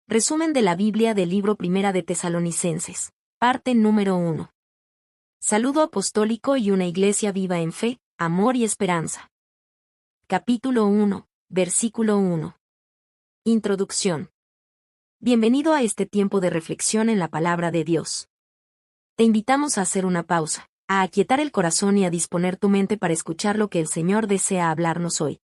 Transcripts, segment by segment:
Resumen de la Biblia del libro Primera de Tesalonicenses. Parte número 1. Saludo apostólico y una iglesia viva en fe, amor y esperanza. Capítulo 1, versículo 1. Introducción. Bienvenido a este tiempo de reflexión en la palabra de Dios. Te invitamos a hacer una pausa, a aquietar el corazón y a disponer tu mente para escuchar lo que el Señor desea hablarnos hoy.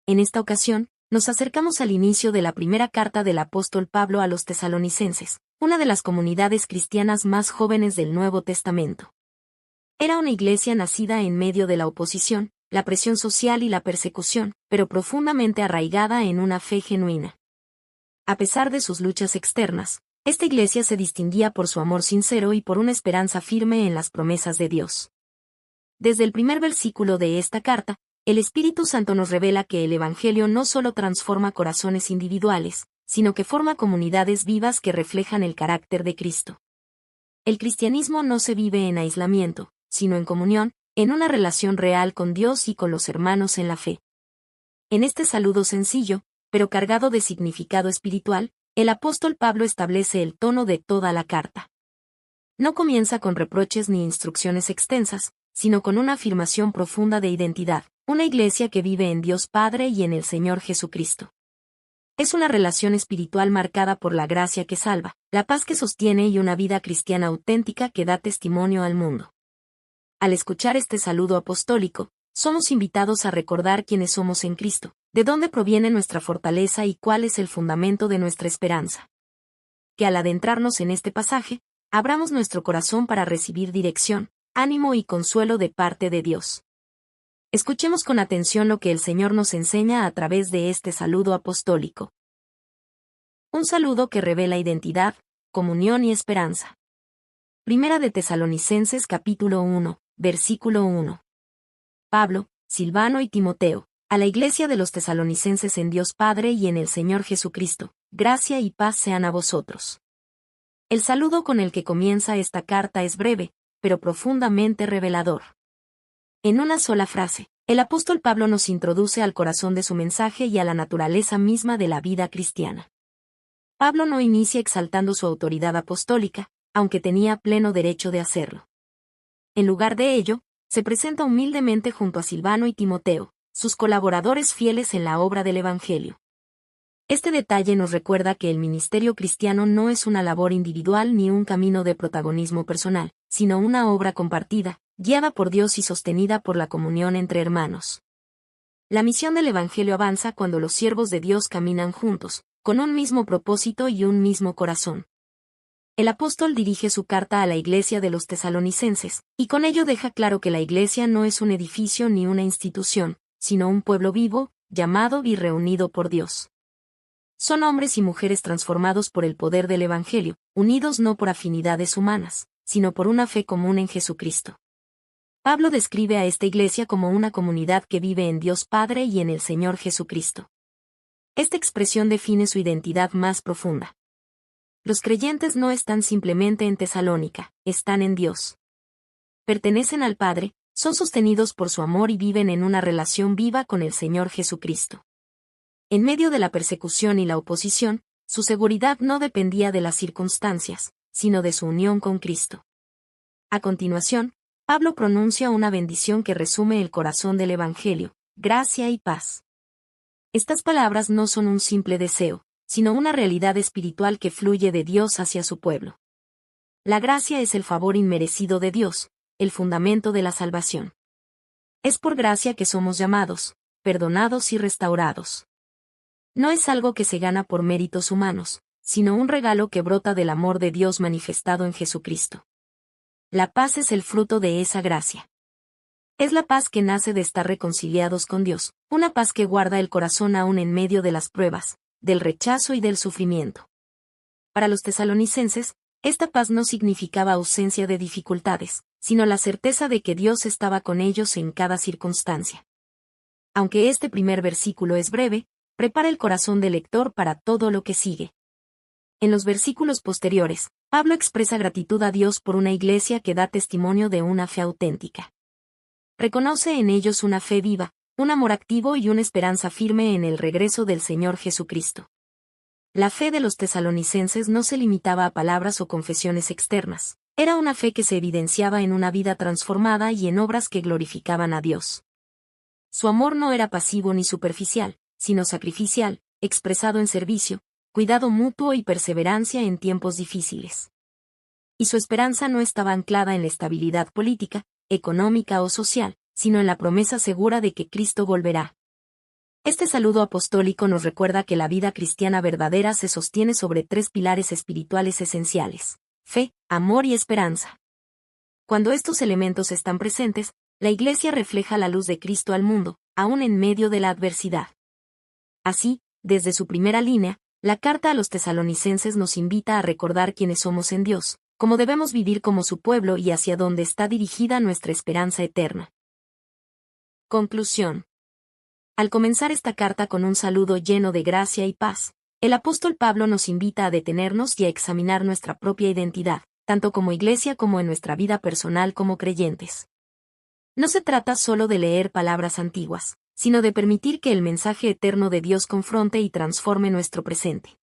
En esta ocasión, nos acercamos al inicio de la primera carta del apóstol Pablo a los tesalonicenses, una de las comunidades cristianas más jóvenes del Nuevo Testamento. Era una iglesia nacida en medio de la oposición, la presión social y la persecución, pero profundamente arraigada en una fe genuina. A pesar de sus luchas externas, esta iglesia se distinguía por su amor sincero y por una esperanza firme en las promesas de Dios. Desde el primer versículo de esta carta, el Espíritu Santo nos revela que el Evangelio no solo transforma corazones individuales, sino que forma comunidades vivas que reflejan el carácter de Cristo. El cristianismo no se vive en aislamiento, sino en comunión, en una relación real con Dios y con los hermanos en la fe. En este saludo sencillo, pero cargado de significado espiritual, el apóstol Pablo establece el tono de toda la carta. No comienza con reproches ni instrucciones extensas, sino con una afirmación profunda de identidad, una iglesia que vive en Dios Padre y en el Señor Jesucristo. Es una relación espiritual marcada por la gracia que salva, la paz que sostiene y una vida cristiana auténtica que da testimonio al mundo. Al escuchar este saludo apostólico, somos invitados a recordar quiénes somos en Cristo, de dónde proviene nuestra fortaleza y cuál es el fundamento de nuestra esperanza. Que al adentrarnos en este pasaje, abramos nuestro corazón para recibir dirección, ánimo y consuelo de parte de Dios. Escuchemos con atención lo que el Señor nos enseña a través de este saludo apostólico. Un saludo que revela identidad, comunión y esperanza. Primera de Tesalonicenses capítulo 1, versículo 1. Pablo, Silvano y Timoteo, a la iglesia de los tesalonicenses en Dios Padre y en el Señor Jesucristo, gracia y paz sean a vosotros. El saludo con el que comienza esta carta es breve, pero profundamente revelador. En una sola frase, el apóstol Pablo nos introduce al corazón de su mensaje y a la naturaleza misma de la vida cristiana. Pablo no inicia exaltando su autoridad apostólica, aunque tenía pleno derecho de hacerlo. En lugar de ello, se presenta humildemente junto a Silvano y Timoteo, sus colaboradores fieles en la obra del Evangelio. Este detalle nos recuerda que el ministerio cristiano no es una labor individual ni un camino de protagonismo personal, sino una obra compartida, guiada por Dios y sostenida por la comunión entre hermanos. La misión del Evangelio avanza cuando los siervos de Dios caminan juntos, con un mismo propósito y un mismo corazón. El apóstol dirige su carta a la iglesia de los tesalonicenses, y con ello deja claro que la iglesia no es un edificio ni una institución, sino un pueblo vivo, llamado y reunido por Dios. Son hombres y mujeres transformados por el poder del Evangelio, unidos no por afinidades humanas, sino por una fe común en Jesucristo. Pablo describe a esta iglesia como una comunidad que vive en Dios Padre y en el Señor Jesucristo. Esta expresión define su identidad más profunda. Los creyentes no están simplemente en Tesalónica, están en Dios. Pertenecen al Padre, son sostenidos por su amor y viven en una relación viva con el Señor Jesucristo. En medio de la persecución y la oposición, su seguridad no dependía de las circunstancias, sino de su unión con Cristo. A continuación, Pablo pronuncia una bendición que resume el corazón del Evangelio, gracia y paz. Estas palabras no son un simple deseo, sino una realidad espiritual que fluye de Dios hacia su pueblo. La gracia es el favor inmerecido de Dios, el fundamento de la salvación. Es por gracia que somos llamados, perdonados y restaurados. No es algo que se gana por méritos humanos, sino un regalo que brota del amor de Dios manifestado en Jesucristo. La paz es el fruto de esa gracia. Es la paz que nace de estar reconciliados con Dios, una paz que guarda el corazón aún en medio de las pruebas, del rechazo y del sufrimiento. Para los tesalonicenses, esta paz no significaba ausencia de dificultades, sino la certeza de que Dios estaba con ellos en cada circunstancia. Aunque este primer versículo es breve, prepara el corazón del lector para todo lo que sigue. En los versículos posteriores, Pablo expresa gratitud a Dios por una iglesia que da testimonio de una fe auténtica. Reconoce en ellos una fe viva, un amor activo y una esperanza firme en el regreso del Señor Jesucristo. La fe de los tesalonicenses no se limitaba a palabras o confesiones externas. Era una fe que se evidenciaba en una vida transformada y en obras que glorificaban a Dios. Su amor no era pasivo ni superficial, sino sacrificial, expresado en servicio, cuidado mutuo y perseverancia en tiempos difíciles. Y su esperanza no estaba anclada en la estabilidad política, económica o social, sino en la promesa segura de que Cristo volverá. Este saludo apostólico nos recuerda que la vida cristiana verdadera se sostiene sobre tres pilares espirituales esenciales: fe, amor y esperanza. Cuando estos elementos están presentes, la Iglesia refleja la luz de Cristo al mundo, aún en medio de la adversidad. Así, desde su primera línea, la carta a los tesalonicenses nos invita a recordar quiénes somos en Dios, cómo debemos vivir como su pueblo y hacia dónde está dirigida nuestra esperanza eterna. Conclusión. Al comenzar esta carta con un saludo lleno de gracia y paz, el apóstol Pablo nos invita a detenernos y a examinar nuestra propia identidad, tanto como iglesia como en nuestra vida personal como creyentes. No se trata solo de leer palabras antiguas, sino de permitir que el mensaje eterno de Dios confronte y transforme nuestro presente.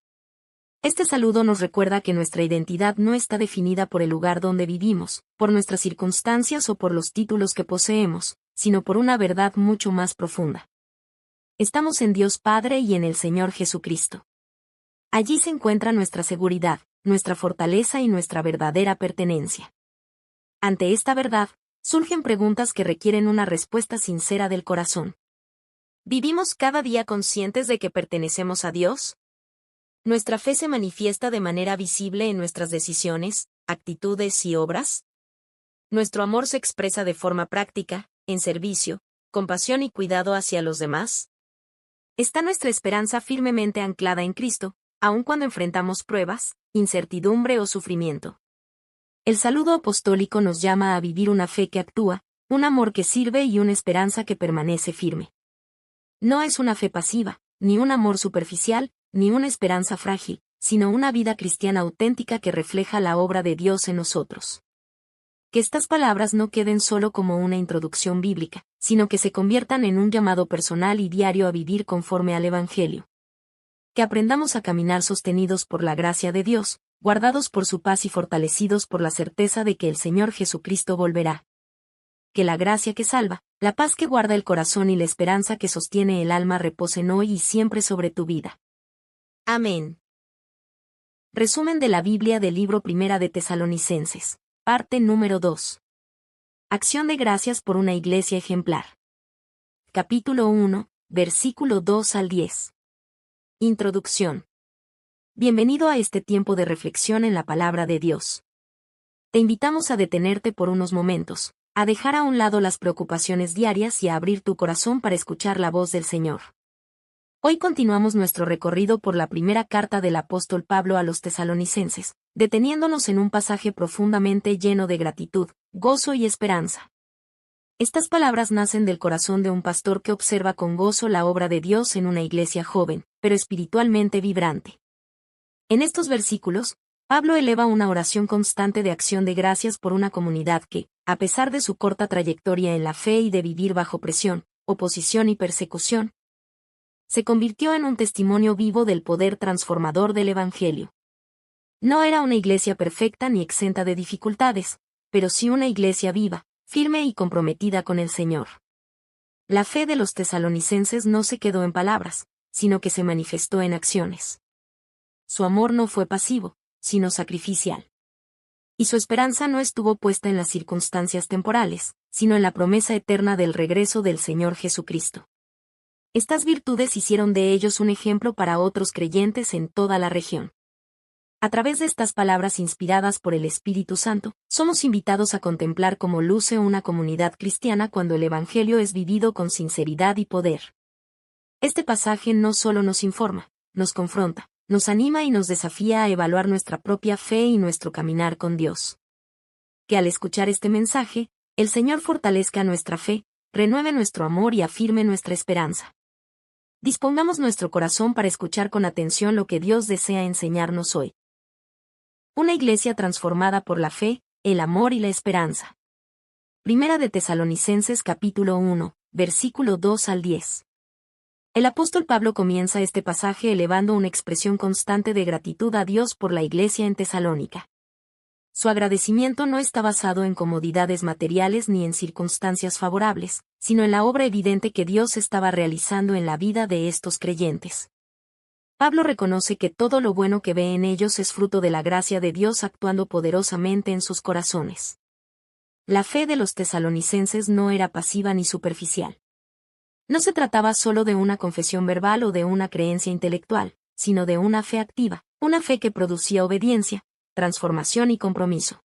Este saludo nos recuerda que nuestra identidad no está definida por el lugar donde vivimos, por nuestras circunstancias o por los títulos que poseemos, sino por una verdad mucho más profunda. Estamos en Dios Padre y en el Señor Jesucristo. Allí se encuentra nuestra seguridad, nuestra fortaleza y nuestra verdadera pertenencia. Ante esta verdad, surgen preguntas que requieren una respuesta sincera del corazón. ¿Vivimos cada día conscientes de que pertenecemos a Dios? ¿Nuestra fe se manifiesta de manera visible en nuestras decisiones, actitudes y obras? ¿Nuestro amor se expresa de forma práctica, en servicio, compasión y cuidado hacia los demás? ¿Está nuestra esperanza firmemente anclada en Cristo, aun cuando enfrentamos pruebas, incertidumbre o sufrimiento? El saludo apostólico nos llama a vivir una fe que actúa, un amor que sirve y una esperanza que permanece firme. No es una fe pasiva, ni un amor superficial, ni una esperanza frágil, sino una vida cristiana auténtica que refleja la obra de Dios en nosotros. Que estas palabras no queden solo como una introducción bíblica, sino que se conviertan en un llamado personal y diario a vivir conforme al Evangelio. Que aprendamos a caminar sostenidos por la gracia de Dios, guardados por su paz y fortalecidos por la certeza de que el Señor Jesucristo volverá. Que la gracia que salva, la paz que guarda el corazón y la esperanza que sostiene el alma reposen hoy y siempre sobre tu vida. Amén. Resumen de la Biblia del libro Primera de Tesalonicenses. Parte número 2. Acción de gracias por una iglesia ejemplar. Capítulo 1, versículo 2 al 10. Introducción. Bienvenido a este tiempo de reflexión en la palabra de Dios. Te invitamos a detenerte por unos momentos, a dejar a un lado las preocupaciones diarias y a abrir tu corazón para escuchar la voz del Señor. Hoy continuamos nuestro recorrido por la primera carta del apóstol Pablo a los tesalonicenses, deteniéndonos en un pasaje profundamente lleno de gratitud, gozo y esperanza. Estas palabras nacen del corazón de un pastor que observa con gozo la obra de Dios en una iglesia joven, pero espiritualmente vibrante. En estos versículos, Pablo eleva una oración constante de acción de gracias por una comunidad que, a pesar de su corta trayectoria en la fe y de vivir bajo presión, oposición y persecución, se convirtió en un testimonio vivo del poder transformador del Evangelio. No era una iglesia perfecta ni exenta de dificultades, pero sí una iglesia viva, firme y comprometida con el Señor. La fe de los tesalonicenses no se quedó en palabras, sino que se manifestó en acciones. Su amor no fue pasivo, sino sacrificial. Y su esperanza no estuvo puesta en las circunstancias temporales, sino en la promesa eterna del regreso del Señor Jesucristo. Estas virtudes hicieron de ellos un ejemplo para otros creyentes en toda la región. A través de estas palabras inspiradas por el Espíritu Santo, somos invitados a contemplar cómo luce una comunidad cristiana cuando el Evangelio es vivido con sinceridad y poder. Este pasaje no solo nos informa, nos confronta, nos anima y nos desafía a evaluar nuestra propia fe y nuestro caminar con Dios. Que al escuchar este mensaje, el Señor fortalezca nuestra fe, renueve nuestro amor y afirme nuestra esperanza. Dispongamos nuestro corazón para escuchar con atención lo que Dios desea enseñarnos hoy. Una iglesia transformada por la fe, el amor y la esperanza. Primera de Tesalonicenses capítulo 1, versículo 2 al 10. El apóstol Pablo comienza este pasaje elevando una expresión constante de gratitud a Dios por la iglesia en Tesalónica. Su agradecimiento no está basado en comodidades materiales ni en circunstancias favorables, sino en la obra evidente que Dios estaba realizando en la vida de estos creyentes. Pablo reconoce que todo lo bueno que ve en ellos es fruto de la gracia de Dios actuando poderosamente en sus corazones. La fe de los tesalonicenses no era pasiva ni superficial. No se trataba solo de una confesión verbal o de una creencia intelectual, sino de una fe activa, una fe que producía obediencia, transformación y compromiso.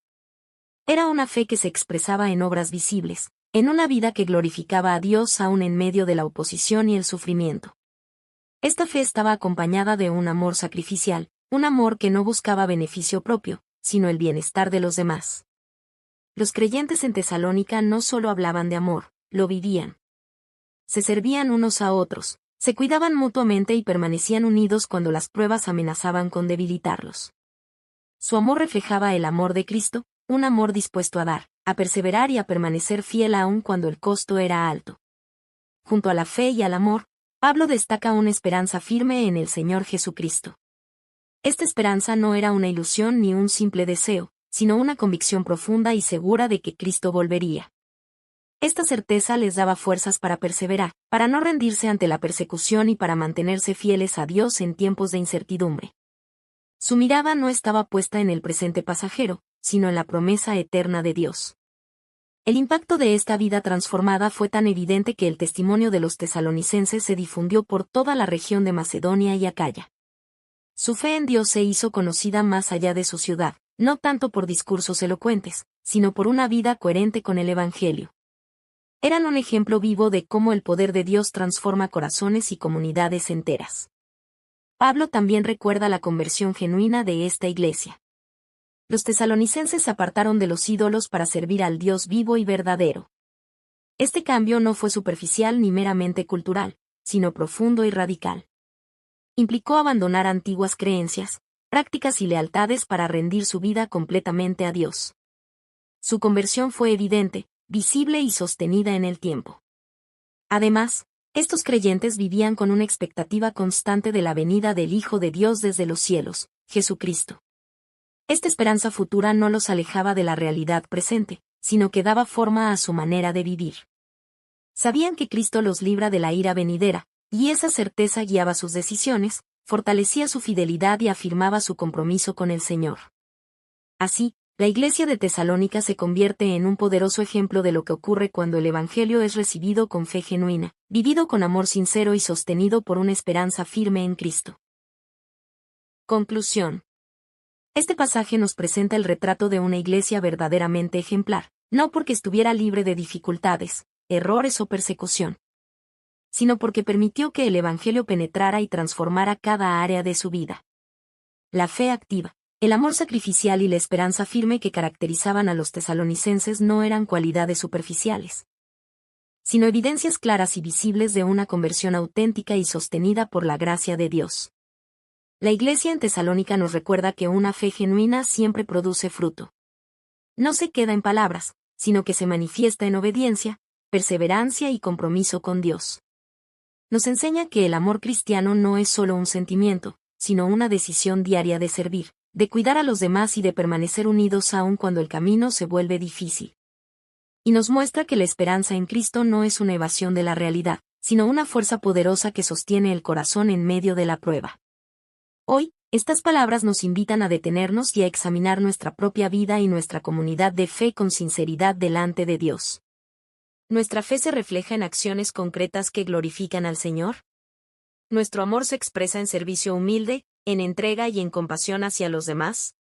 Era una fe que se expresaba en obras visibles, en una vida que glorificaba a Dios aún en medio de la oposición y el sufrimiento. Esta fe estaba acompañada de un amor sacrificial, un amor que no buscaba beneficio propio, sino el bienestar de los demás. Los creyentes en Tesalónica no solo hablaban de amor, lo vivían. Se servían unos a otros, se cuidaban mutuamente y permanecían unidos cuando las pruebas amenazaban con debilitarlos. Su amor reflejaba el amor de Cristo, un amor dispuesto a dar, a perseverar y a permanecer fiel aun cuando el costo era alto. Junto a la fe y al amor, Pablo destaca una esperanza firme en el Señor Jesucristo. Esta esperanza no era una ilusión ni un simple deseo, sino una convicción profunda y segura de que Cristo volvería. Esta certeza les daba fuerzas para perseverar, para no rendirse ante la persecución y para mantenerse fieles a Dios en tiempos de incertidumbre. Su mirada no estaba puesta en el presente pasajero, sino en la promesa eterna de Dios. El impacto de esta vida transformada fue tan evidente que el testimonio de los tesalonicenses se difundió por toda la región de Macedonia y Acaya. Su fe en Dios se hizo conocida más allá de su ciudad, no tanto por discursos elocuentes, sino por una vida coherente con el Evangelio. Eran un ejemplo vivo de cómo el poder de Dios transforma corazones y comunidades enteras. Pablo también recuerda la conversión genuina de esta iglesia. Los tesalonicenses se apartaron de los ídolos para servir al Dios vivo y verdadero. Este cambio no fue superficial ni meramente cultural, sino profundo y radical. Implicó abandonar antiguas creencias, prácticas y lealtades para rendir su vida completamente a Dios. Su conversión fue evidente, visible y sostenida en el tiempo. Además, estos creyentes vivían con una expectativa constante de la venida del Hijo de Dios desde los cielos, Jesucristo. Esta esperanza futura no los alejaba de la realidad presente, sino que daba forma a su manera de vivir. Sabían que Cristo los libra de la ira venidera, y esa certeza guiaba sus decisiones, fortalecía su fidelidad y afirmaba su compromiso con el Señor. Así, la iglesia de Tesalónica se convierte en un poderoso ejemplo de lo que ocurre cuando el Evangelio es recibido con fe genuina, vivido con amor sincero y sostenido por una esperanza firme en Cristo. Conclusión. Este pasaje nos presenta el retrato de una iglesia verdaderamente ejemplar, no porque estuviera libre de dificultades, errores o persecución, sino porque permitió que el Evangelio penetrara y transformara cada área de su vida. La fe activa, el amor sacrificial y la esperanza firme que caracterizaban a los tesalonicenses no eran cualidades superficiales, sino evidencias claras y visibles de una conversión auténtica y sostenida por la gracia de Dios. La iglesia en Tesalónica nos recuerda que una fe genuina siempre produce fruto. No se queda en palabras, sino que se manifiesta en obediencia, perseverancia y compromiso con Dios. Nos enseña que el amor cristiano no es solo un sentimiento, sino una decisión diaria de servir, de cuidar a los demás y de permanecer unidos aun cuando el camino se vuelve difícil. Y nos muestra que la esperanza en Cristo no es una evasión de la realidad, sino una fuerza poderosa que sostiene el corazón en medio de la prueba. Hoy, estas palabras nos invitan a detenernos y a examinar nuestra propia vida y nuestra comunidad de fe con sinceridad delante de Dios. ¿Nuestra fe se refleja en acciones concretas que glorifican al Señor? ¿Nuestro amor se expresa en servicio humilde, en entrega y en compasión hacia los demás?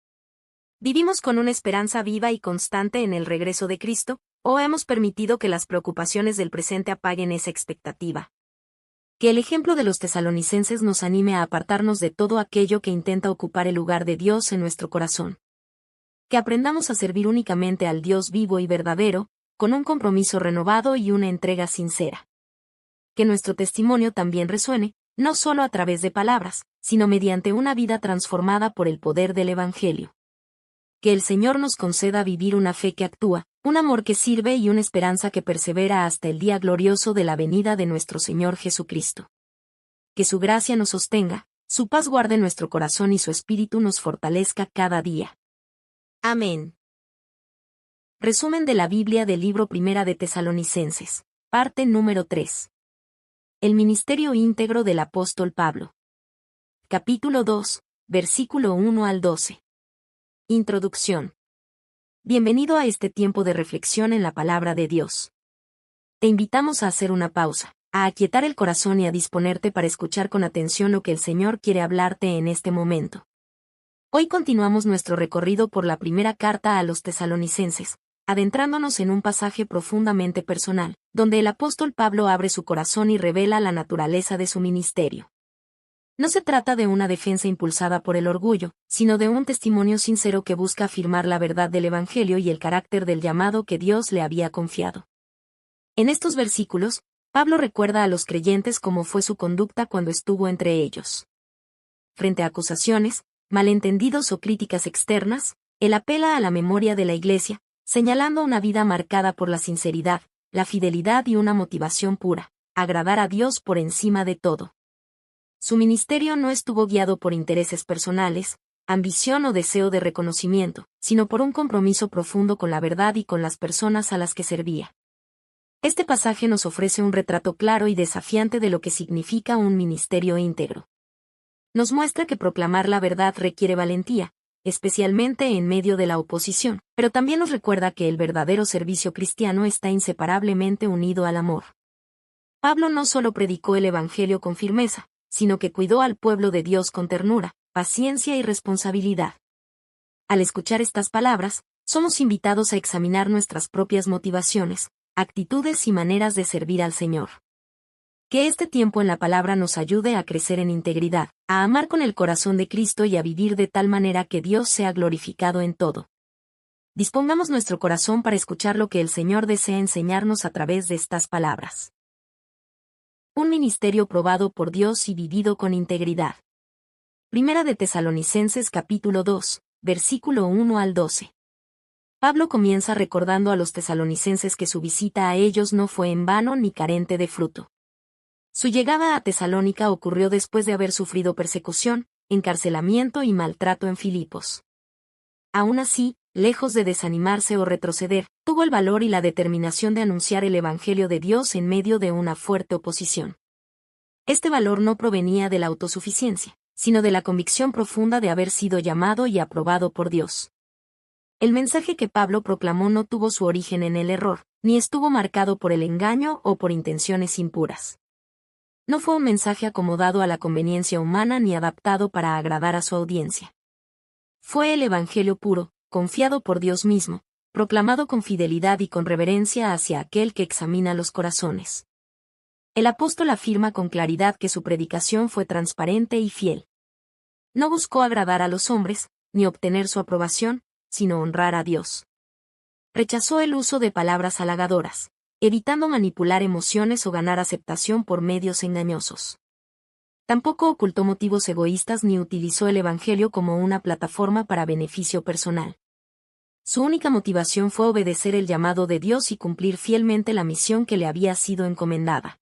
¿Vivimos con una esperanza viva y constante en el regreso de Cristo, o hemos permitido que las preocupaciones del presente apaguen esa expectativa? Que el ejemplo de los tesalonicenses nos anime a apartarnos de todo aquello que intenta ocupar el lugar de Dios en nuestro corazón. Que aprendamos a servir únicamente al Dios vivo y verdadero, con un compromiso renovado y una entrega sincera. Que nuestro testimonio también resuene, no solo a través de palabras, sino mediante una vida transformada por el poder del Evangelio. Que el Señor nos conceda vivir una fe que actúa, un amor que sirve y una esperanza que persevera hasta el día glorioso de la venida de nuestro Señor Jesucristo. que su gracia nos sostenga, su paz guarde nuestro corazón y su espíritu nos fortalezca cada día. Amén. Resumen de la Biblia del libro Primera de Tesalonicenses. Parte número 3. El ministerio íntegro del apóstol Pablo. Capítulo 2, versículo 1 al 12. Introducción. Bienvenido a este tiempo de reflexión en la palabra de Dios. Te invitamos a hacer una pausa, a aquietar el corazón y a disponerte para escuchar con atención lo que el Señor quiere hablarte en este momento. Hoy continuamos nuestro recorrido por la primera carta a los tesalonicenses, adentrándonos en un pasaje profundamente personal, donde el apóstol Pablo abre su corazón y revela la naturaleza de su ministerio. No se trata de una defensa impulsada por el orgullo, sino de un testimonio sincero que busca afirmar la verdad del Evangelio y el carácter del llamado que Dios le había confiado. En estos versículos, Pablo recuerda a los creyentes cómo fue su conducta cuando estuvo entre ellos. Frente a acusaciones, malentendidos o críticas externas, él apela a la memoria de la Iglesia, señalando una vida marcada por la sinceridad, la fidelidad y una motivación pura, agradar a Dios por encima de todo. Su ministerio no estuvo guiado por intereses personales, ambición o deseo de reconocimiento, sino por un compromiso profundo con la verdad y con las personas a las que servía. Este pasaje nos ofrece un retrato claro y desafiante de lo que significa un ministerio íntegro. Nos muestra que proclamar la verdad requiere valentía, especialmente en medio de la oposición, pero también nos recuerda que el verdadero servicio cristiano está inseparablemente unido al amor. Pablo no solo predicó el Evangelio con firmeza, sino que cuidó al pueblo de Dios con ternura, paciencia y responsabilidad. Al escuchar estas palabras, somos invitados a examinar nuestras propias motivaciones, actitudes y maneras de servir al Señor. Que este tiempo en la palabra nos ayude a crecer en integridad, a amar con el corazón de Cristo y a vivir de tal manera que Dios sea glorificado en todo. Dispongamos nuestro corazón para escuchar lo que el Señor desea enseñarnos a través de estas palabras. Un ministerio probado por Dios y vivido con integridad. Primera de Tesalonicenses capítulo 2, versículo 1 al 12. Pablo comienza recordando a los tesalonicenses que su visita a ellos no fue en vano ni carente de fruto. Su llegada a Tesalónica ocurrió después de haber sufrido persecución, encarcelamiento y maltrato en Filipos. Aún así, lejos de desanimarse o retroceder, tuvo el valor y la determinación de anunciar el Evangelio de Dios en medio de una fuerte oposición. Este valor no provenía de la autosuficiencia, sino de la convicción profunda de haber sido llamado y aprobado por Dios. El mensaje que Pablo proclamó no tuvo su origen en el error, ni estuvo marcado por el engaño o por intenciones impuras. No fue un mensaje acomodado a la conveniencia humana ni adaptado para agradar a su audiencia. Fue el Evangelio puro, confiado por Dios mismo, proclamado con fidelidad y con reverencia hacia aquel que examina los corazones. El apóstol afirma con claridad que su predicación fue transparente y fiel. No buscó agradar a los hombres, ni obtener su aprobación, sino honrar a Dios. Rechazó el uso de palabras halagadoras, evitando manipular emociones o ganar aceptación por medios engañosos. Tampoco ocultó motivos egoístas ni utilizó el Evangelio como una plataforma para beneficio personal. Su única motivación fue obedecer el llamado de Dios y cumplir fielmente la misión que le había sido encomendada.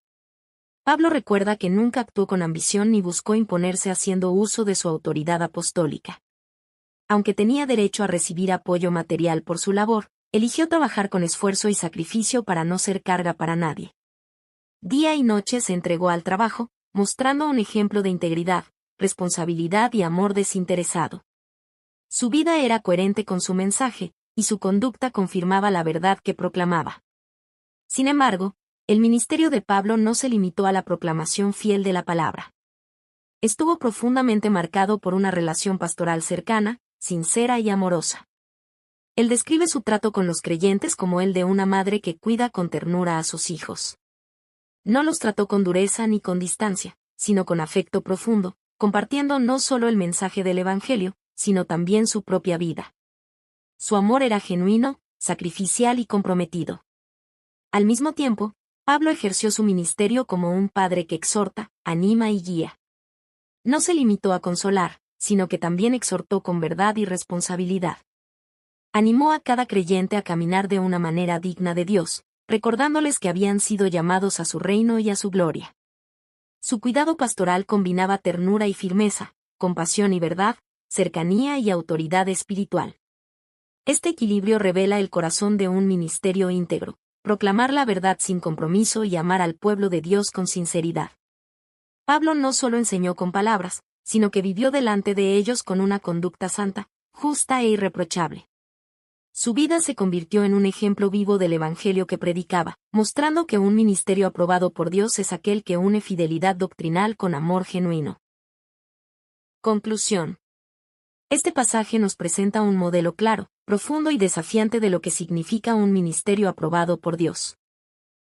Pablo recuerda que nunca actuó con ambición ni buscó imponerse haciendo uso de su autoridad apostólica. Aunque tenía derecho a recibir apoyo material por su labor, eligió trabajar con esfuerzo y sacrificio para no ser carga para nadie. Día y noche se entregó al trabajo, mostrando un ejemplo de integridad, responsabilidad y amor desinteresado. Su vida era coherente con su mensaje, y su conducta confirmaba la verdad que proclamaba. Sin embargo, el ministerio de Pablo no se limitó a la proclamación fiel de la palabra. Estuvo profundamente marcado por una relación pastoral cercana, sincera y amorosa. Él describe su trato con los creyentes como el de una madre que cuida con ternura a sus hijos. No los trató con dureza ni con distancia, sino con afecto profundo, compartiendo no solo el mensaje del Evangelio, sino también su propia vida. Su amor era genuino, sacrificial y comprometido. Al mismo tiempo, Pablo ejerció su ministerio como un padre que exhorta, anima y guía. No se limitó a consolar, sino que también exhortó con verdad y responsabilidad. Animó a cada creyente a caminar de una manera digna de Dios, recordándoles que habían sido llamados a su reino y a su gloria. Su cuidado pastoral combinaba ternura y firmeza, compasión y verdad, cercanía y autoridad espiritual. Este equilibrio revela el corazón de un ministerio íntegro: proclamar la verdad sin compromiso y amar al pueblo de Dios con sinceridad. Pablo no solo enseñó con palabras, sino que vivió delante de ellos con una conducta santa, justa e irreprochable. Su vida se convirtió en un ejemplo vivo del evangelio que predicaba, mostrando que un ministerio aprobado por Dios es aquel que une fidelidad doctrinal con amor genuino. Conclusión. Este pasaje nos presenta un modelo claro, profundo y desafiante de lo que significa un ministerio aprobado por Dios.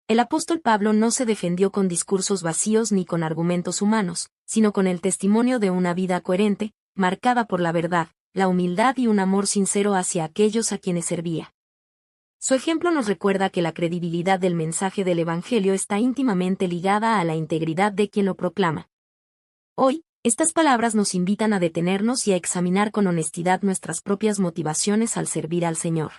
El apóstol Pablo no se defendió con discursos vacíos ni con argumentos humanos, sino con el testimonio de una vida coherente, marcada por la verdad, la humildad y un amor sincero hacia aquellos a quienes servía. Su ejemplo nos recuerda que la credibilidad del mensaje del Evangelio está íntimamente ligada a la integridad de quien lo proclama. Hoy, estas palabras nos invitan a detenernos y a examinar con honestidad nuestras propias motivaciones al servir al Señor.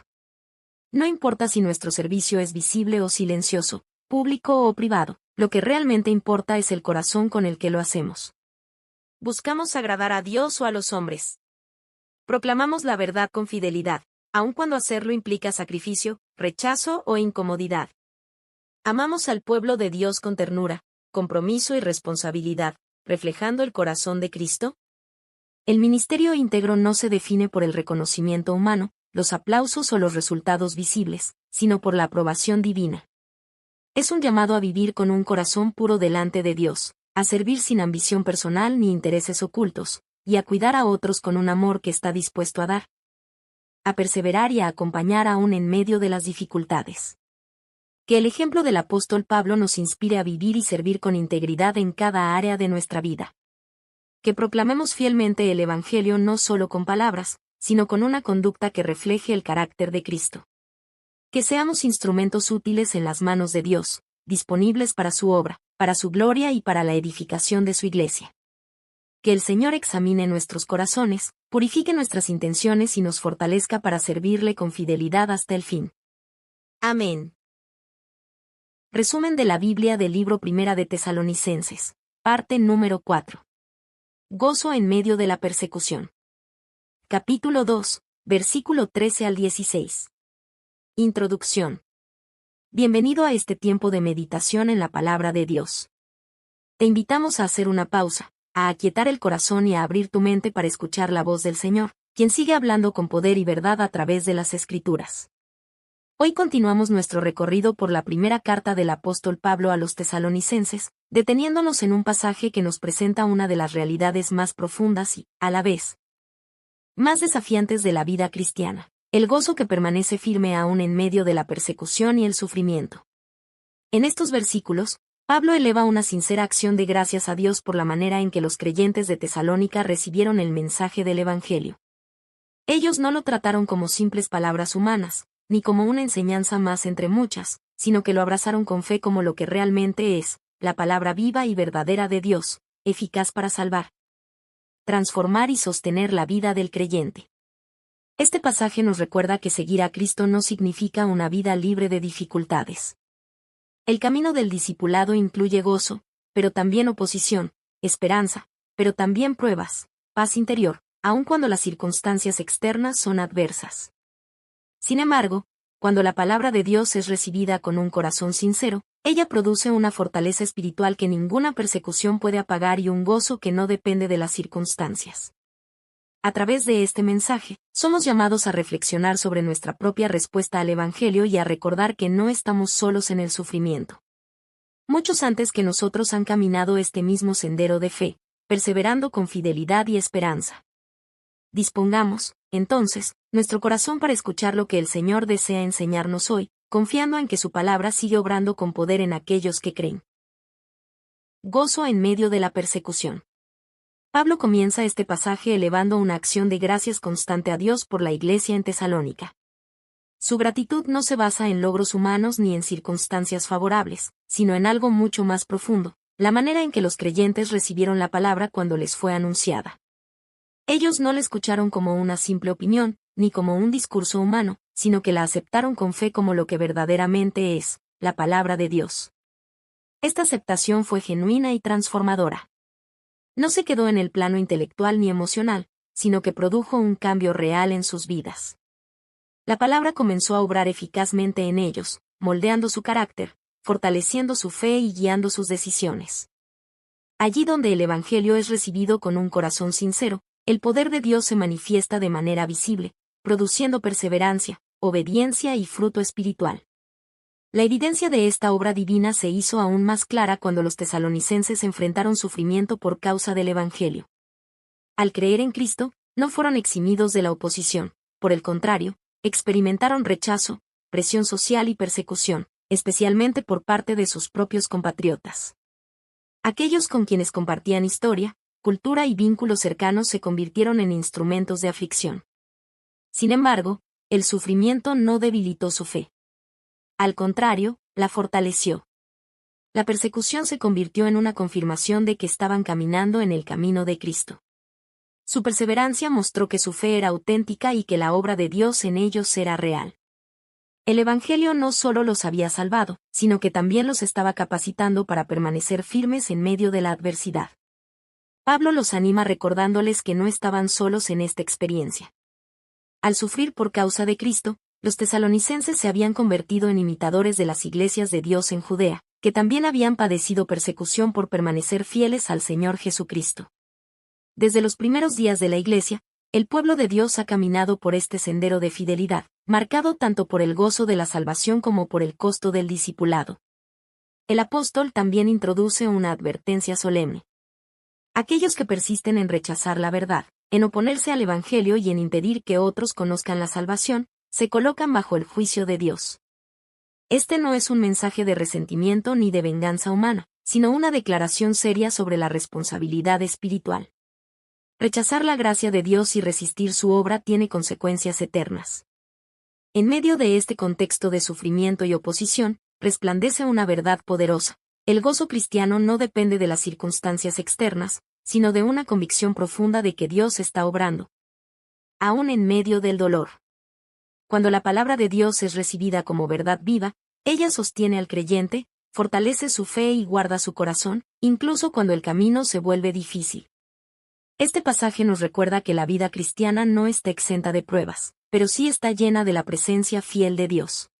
No importa si nuestro servicio es visible o silencioso, público o privado, lo que realmente importa es el corazón con el que lo hacemos. ¿Buscamos agradar a Dios o a los hombres? Proclamamos la verdad con fidelidad, aun cuando hacerlo implica sacrificio, rechazo o incomodidad. Amamos al pueblo de Dios con ternura, compromiso y responsabilidad, reflejando el corazón de Cristo. El ministerio íntegro no se define por el reconocimiento humano, los aplausos o los resultados visibles, sino por la aprobación divina. Es un llamado a vivir con un corazón puro delante de Dios, a servir sin ambición personal ni intereses ocultos, y a cuidar a otros con un amor que está dispuesto a dar, a perseverar y a acompañar aún en medio de las dificultades. Que el ejemplo del apóstol Pablo nos inspire a vivir y servir con integridad en cada área de nuestra vida. Que proclamemos fielmente el Evangelio no solo con palabras, sino con una conducta que refleje el carácter de Cristo. Que seamos instrumentos útiles en las manos de Dios, disponibles para su obra, para su gloria y para la edificación de su iglesia. Que el Señor examine nuestros corazones, purifique nuestras intenciones y nos fortalezca para servirle con fidelidad hasta el fin. Amén. Resumen de la Biblia del libro Primera de Tesalonicenses. Parte número 4. Gozo en medio de la persecución. Capítulo 2, versículo 13 al 16. Introducción. Bienvenido a este tiempo de meditación en la palabra de Dios. Te invitamos a hacer una pausa, a aquietar el corazón y a abrir tu mente para escuchar la voz del Señor, quien sigue hablando con poder y verdad a través de las Escrituras. Hoy continuamos nuestro recorrido por la primera carta del apóstol Pablo a los tesalonicenses, deteniéndonos en un pasaje que nos presenta una de las realidades más profundas y, a la vez, más desafiantes de la vida cristiana: el gozo que permanece firme aún en medio de la persecución y el sufrimiento. En estos versículos, Pablo eleva una sincera acción de gracias a Dios por la manera en que los creyentes de Tesalónica recibieron el mensaje del Evangelio. Ellos no lo trataron como simples palabras humanas, ni como una enseñanza más entre muchas, sino que lo abrazaron con fe como lo que realmente es, la palabra viva y verdadera de Dios, eficaz para salvar, transformar y sostener la vida del creyente. Este pasaje nos recuerda que seguir a Cristo no significa una vida libre de dificultades. El camino del discipulado incluye gozo, pero también oposición, esperanza, pero también pruebas, paz interior, aun cuando las circunstancias externas son adversas. Sin embargo, cuando la palabra de Dios es recibida con un corazón sincero, ella produce una fortaleza espiritual que ninguna persecución puede apagar y un gozo que no depende de las circunstancias. A través de este mensaje, somos llamados a reflexionar sobre nuestra propia respuesta al Evangelio y a recordar que no estamos solos en el sufrimiento. Muchos antes que nosotros han caminado este mismo sendero de fe, perseverando con fidelidad y esperanza. Dispongamos, entonces, nuestro corazón para escuchar lo que el Señor desea enseñarnos hoy, confiando en que su palabra sigue obrando con poder en aquellos que creen. Gozo en medio de la persecución. Pablo comienza este pasaje elevando una acción de gracias constante a Dios por la iglesia en Tesalónica. Su gratitud no se basa en logros humanos ni en circunstancias favorables, sino en algo mucho más profundo: la manera en que los creyentes recibieron la palabra cuando les fue anunciada. Ellos no la escucharon como una simple opinión, ni como un discurso humano, sino que la aceptaron con fe como lo que verdaderamente es, la palabra de Dios. Esta aceptación fue genuina y transformadora. No se quedó en el plano intelectual ni emocional, sino que produjo un cambio real en sus vidas. La palabra comenzó a obrar eficazmente en ellos, moldeando su carácter, fortaleciendo su fe y guiando sus decisiones. Allí donde el Evangelio es recibido con un corazón sincero, el poder de Dios se manifiesta de manera visible, produciendo perseverancia, obediencia y fruto espiritual. La evidencia de esta obra divina se hizo aún más clara cuando los tesalonicenses enfrentaron sufrimiento por causa del Evangelio. Al creer en Cristo, no fueron eximidos de la oposición, por el contrario, experimentaron rechazo, presión social y persecución, especialmente por parte de sus propios compatriotas. Aquellos con quienes compartían historia, cultura y vínculos cercanos se convirtieron en instrumentos de aflicción. Sin embargo, el sufrimiento no debilitó su fe. Al contrario, la fortaleció. La persecución se convirtió en una confirmación de que estaban caminando en el camino de Cristo. Su perseverancia mostró que su fe era auténtica y que la obra de Dios en ellos era real. El Evangelio no solo los había salvado, sino que también los estaba capacitando para permanecer firmes en medio de la adversidad. Pablo los anima recordándoles que no estaban solos en esta experiencia. Al sufrir por causa de Cristo, los tesalonicenses se habían convertido en imitadores de las iglesias de Dios en Judea, que también habían padecido persecución por permanecer fieles al Señor Jesucristo. Desde los primeros días de la Iglesia, el pueblo de Dios ha caminado por este sendero de fidelidad, marcado tanto por el gozo de la salvación como por el costo del discipulado. El apóstol también introduce una advertencia solemne. Aquellos que persisten en rechazar la verdad, en oponerse al Evangelio y en impedir que otros conozcan la salvación, se colocan bajo el juicio de Dios. Este no es un mensaje de resentimiento ni de venganza humana, sino una declaración seria sobre la responsabilidad espiritual. Rechazar la gracia de Dios y resistir su obra tiene consecuencias eternas. En medio de este contexto de sufrimiento y oposición, resplandece una verdad poderosa. El gozo cristiano no depende de las circunstancias externas, sino de una convicción profunda de que Dios está obrando, aún en medio del dolor. Cuando la palabra de Dios es recibida como verdad viva, ella sostiene al creyente, fortalece su fe y guarda su corazón, incluso cuando el camino se vuelve difícil. Este pasaje nos recuerda que la vida cristiana no está exenta de pruebas, pero sí está llena de la presencia fiel de Dios.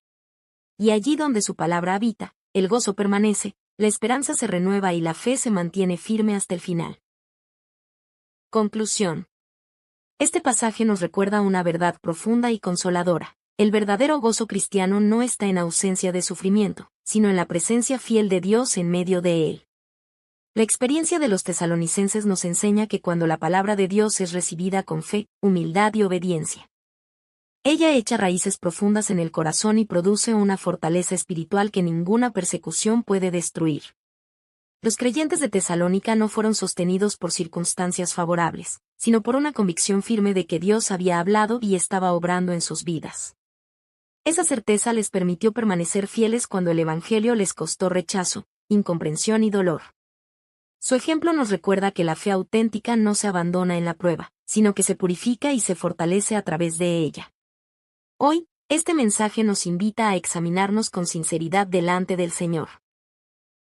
Y allí donde su palabra habita, el gozo permanece, la esperanza se renueva y la fe se mantiene firme hasta el final. Conclusión. Este pasaje nos recuerda una verdad profunda y consoladora. El verdadero gozo cristiano no está en ausencia de sufrimiento, sino en la presencia fiel de Dios en medio de él. La experiencia de los tesalonicenses nos enseña que cuando la palabra de Dios es recibida con fe, humildad y obediencia, ella echa raíces profundas en el corazón y produce una fortaleza espiritual que ninguna persecución puede destruir. Los creyentes de Tesalónica no fueron sostenidos por circunstancias favorables, sino por una convicción firme de que Dios había hablado y estaba obrando en sus vidas. Esa certeza les permitió permanecer fieles cuando el Evangelio les costó rechazo, incomprensión y dolor. Su ejemplo nos recuerda que la fe auténtica no se abandona en la prueba, sino que se purifica y se fortalece a través de ella. Hoy, este mensaje nos invita a examinarnos con sinceridad delante del Señor.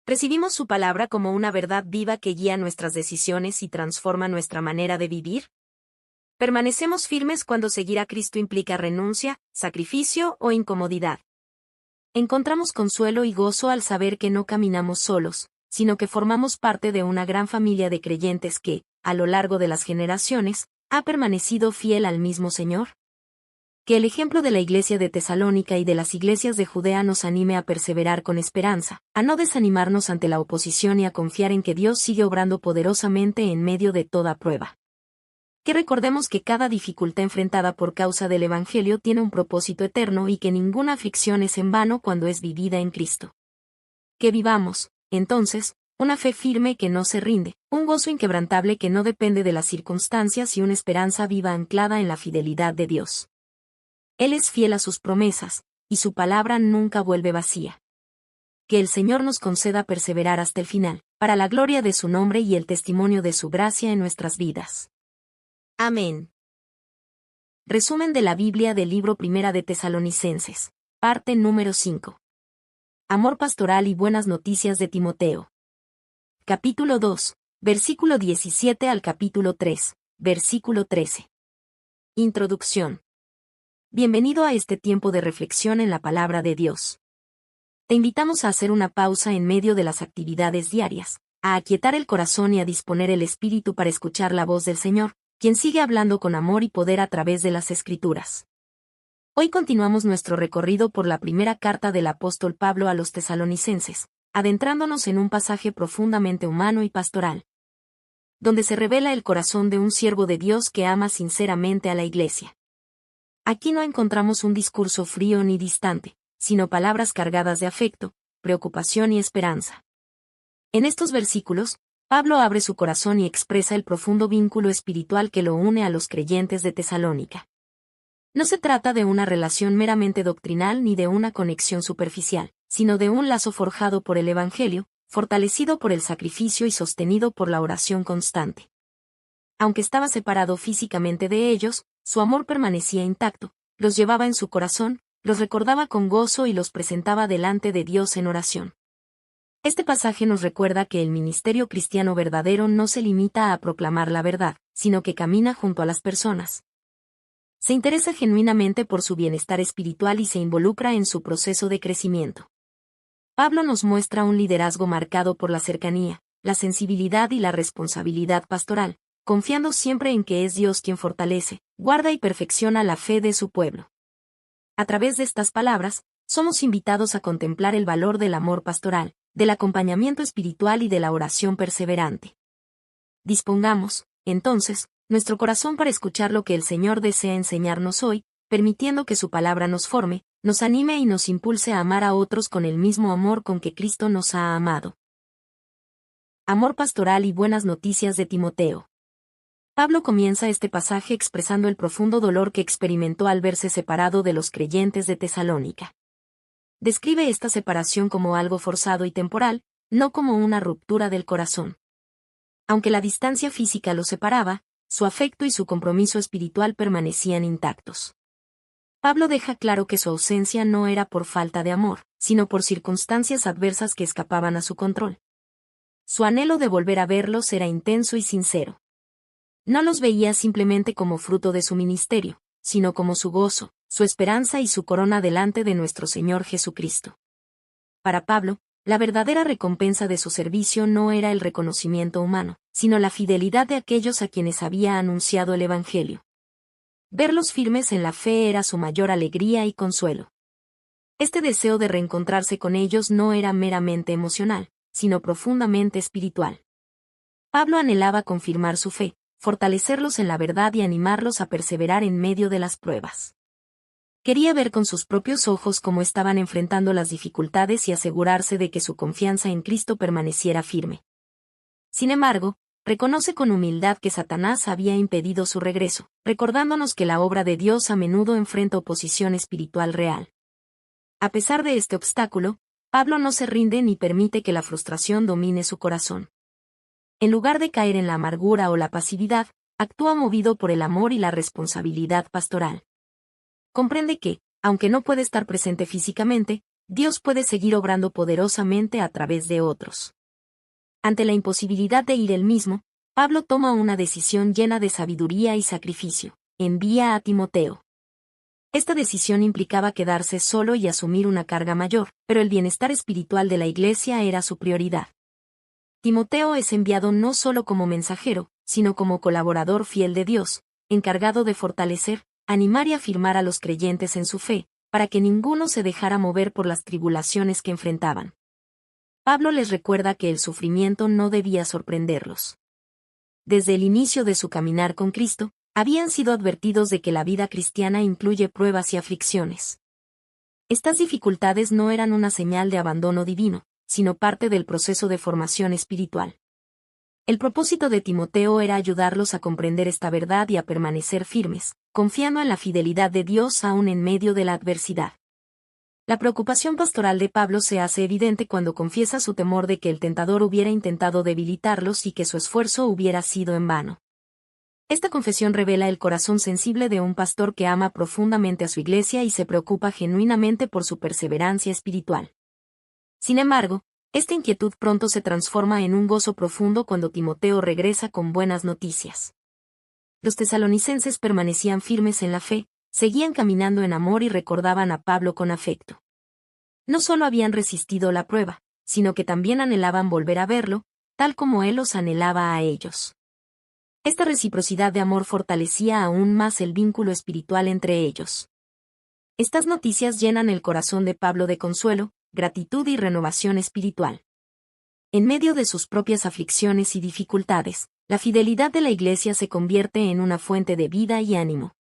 ¿Recibimos su palabra como una verdad viva que guía nuestras decisiones y transforma nuestra manera de vivir? ¿Permanecemos firmes cuando seguir a Cristo implica renuncia, sacrificio o incomodidad? Encontramos consuelo y gozo al saber que no caminamos solos, sino que formamos parte de una gran familia de creyentes que, a lo largo de las generaciones, ha permanecido fiel al mismo Señor. Que el ejemplo de la iglesia de Tesalónica y de las iglesias de Judea nos anime a perseverar con esperanza, a no desanimarnos ante la oposición y a confiar en que Dios sigue obrando poderosamente en medio de toda prueba. Que recordemos que cada dificultad enfrentada por causa del Evangelio tiene un propósito eterno y que ninguna aflicción es en vano cuando es vivida en Cristo. Que vivamos, entonces, una fe firme que no se rinde, un gozo inquebrantable que no depende de las circunstancias y una esperanza viva anclada en la fidelidad de Dios. Él es fiel a sus promesas, y su palabra nunca vuelve vacía. Que el Señor nos conceda perseverar hasta el final, para la gloria de su nombre y el testimonio de su gracia en nuestras vidas. Amén. Resumen de la Biblia del libro Primera de Tesalonicenses, parte número 5. Amor pastoral y buenas noticias de Timoteo. Capítulo 2, versículo 17 al capítulo 3, versículo 13. Introducción. Bienvenido a este tiempo de reflexión en la palabra de Dios. Te invitamos a hacer una pausa en medio de las actividades diarias, a aquietar el corazón y a disponer el espíritu para escuchar la voz del Señor, quien sigue hablando con amor y poder a través de las Escrituras. Hoy continuamos nuestro recorrido por la primera carta del apóstol Pablo a los tesalonicenses, adentrándonos en un pasaje profundamente humano y pastoral, donde se revela el corazón de un siervo de Dios que ama sinceramente a la Iglesia. Aquí no encontramos un discurso frío ni distante, sino palabras cargadas de afecto, preocupación y esperanza. En estos versículos, Pablo abre su corazón y expresa el profundo vínculo espiritual que lo une a los creyentes de Tesalónica. No se trata de una relación meramente doctrinal ni de una conexión superficial, sino de un lazo forjado por el Evangelio, fortalecido por el sacrificio y sostenido por la oración constante. Aunque estaba separado físicamente de ellos, su amor permanecía intacto, los llevaba en su corazón, los recordaba con gozo y los presentaba delante de Dios en oración. Este pasaje nos recuerda que el ministerio cristiano verdadero no se limita a proclamar la verdad, sino que camina junto a las personas. Se interesa genuinamente por su bienestar espiritual y se involucra en su proceso de crecimiento. Pablo nos muestra un liderazgo marcado por la cercanía, la sensibilidad y la responsabilidad pastoral, confiando siempre en que es Dios quien fortalece, guarda y perfecciona la fe de su pueblo. A través de estas palabras, somos invitados a contemplar el valor del amor pastoral, del acompañamiento espiritual y de la oración perseverante. Dispongamos, entonces, nuestro corazón para escuchar lo que el Señor desea enseñarnos hoy, permitiendo que su palabra nos forme, nos anime y nos impulse a amar a otros con el mismo amor con que Cristo nos ha amado. Amor pastoral y buenas noticias de Timoteo. Pablo comienza este pasaje expresando el profundo dolor que experimentó al verse separado de los creyentes de Tesalónica. Describe esta separación como algo forzado y temporal, no como una ruptura del corazón. Aunque la distancia física los separaba, su afecto y su compromiso espiritual permanecían intactos. Pablo deja claro que su ausencia no era por falta de amor, sino por circunstancias adversas que escapaban a su control. Su anhelo de volver a verlos era intenso y sincero. No los veía simplemente como fruto de su ministerio, sino como su gozo, su esperanza y su corona delante de nuestro Señor Jesucristo. Para Pablo, la verdadera recompensa de su servicio no era el reconocimiento humano, sino la fidelidad de aquellos a quienes había anunciado el Evangelio. Verlos firmes en la fe era su mayor alegría y consuelo. Este deseo de reencontrarse con ellos no era meramente emocional, sino profundamente espiritual. Pablo anhelaba confirmar su fe, fortalecerlos en la verdad y animarlos a perseverar en medio de las pruebas. Quería ver con sus propios ojos cómo estaban enfrentando las dificultades y asegurarse de que su confianza en Cristo permaneciera firme. Sin embargo, reconoce con humildad que Satanás había impedido su regreso, recordándonos que la obra de Dios a menudo enfrenta oposición espiritual real. A pesar de este obstáculo, Pablo no se rinde ni permite que la frustración domine su corazón. En lugar de caer en la amargura o la pasividad, actúa movido por el amor y la responsabilidad pastoral. Comprende que, aunque no puede estar presente físicamente, Dios puede seguir obrando poderosamente a través de otros. Ante la imposibilidad de ir él mismo, Pablo toma una decisión llena de sabiduría y sacrificio: envía a Timoteo. Esta decisión implicaba quedarse solo y asumir una carga mayor, pero el bienestar espiritual de la Iglesia era su prioridad. Timoteo es enviado no solo como mensajero, sino como colaborador fiel de Dios, encargado de fortalecer, animar y afirmar a los creyentes en su fe, para que ninguno se dejara mover por las tribulaciones que enfrentaban. Pablo les recuerda que el sufrimiento no debía sorprenderlos. Desde el inicio de su caminar con Cristo, habían sido advertidos de que la vida cristiana incluye pruebas y aflicciones. Estas dificultades no eran una señal de abandono divino, sino parte del proceso de formación espiritual. El propósito de Timoteo era ayudarlos a comprender esta verdad y a permanecer firmes, confiando en la fidelidad de Dios aún en medio de la adversidad. La preocupación pastoral de Pablo se hace evidente cuando confiesa su temor de que el tentador hubiera intentado debilitarlos y que su esfuerzo hubiera sido en vano. Esta confesión revela el corazón sensible de un pastor que ama profundamente a su iglesia y se preocupa genuinamente por su perseverancia espiritual. Sin embargo, esta inquietud pronto se transforma en un gozo profundo cuando Timoteo regresa con buenas noticias. Los tesalonicenses permanecían firmes en la fe, seguían caminando en amor y recordaban a Pablo con afecto. No solo habían resistido la prueba, sino que también anhelaban volver a verlo, tal como él los anhelaba a ellos. Esta reciprocidad de amor fortalecía aún más el vínculo espiritual entre ellos. Estas noticias llenan el corazón de Pablo de consuelo, gratitud y renovación espiritual. En medio de sus propias aflicciones y dificultades, la fidelidad de la Iglesia se convierte en una fuente de vida y ánimo.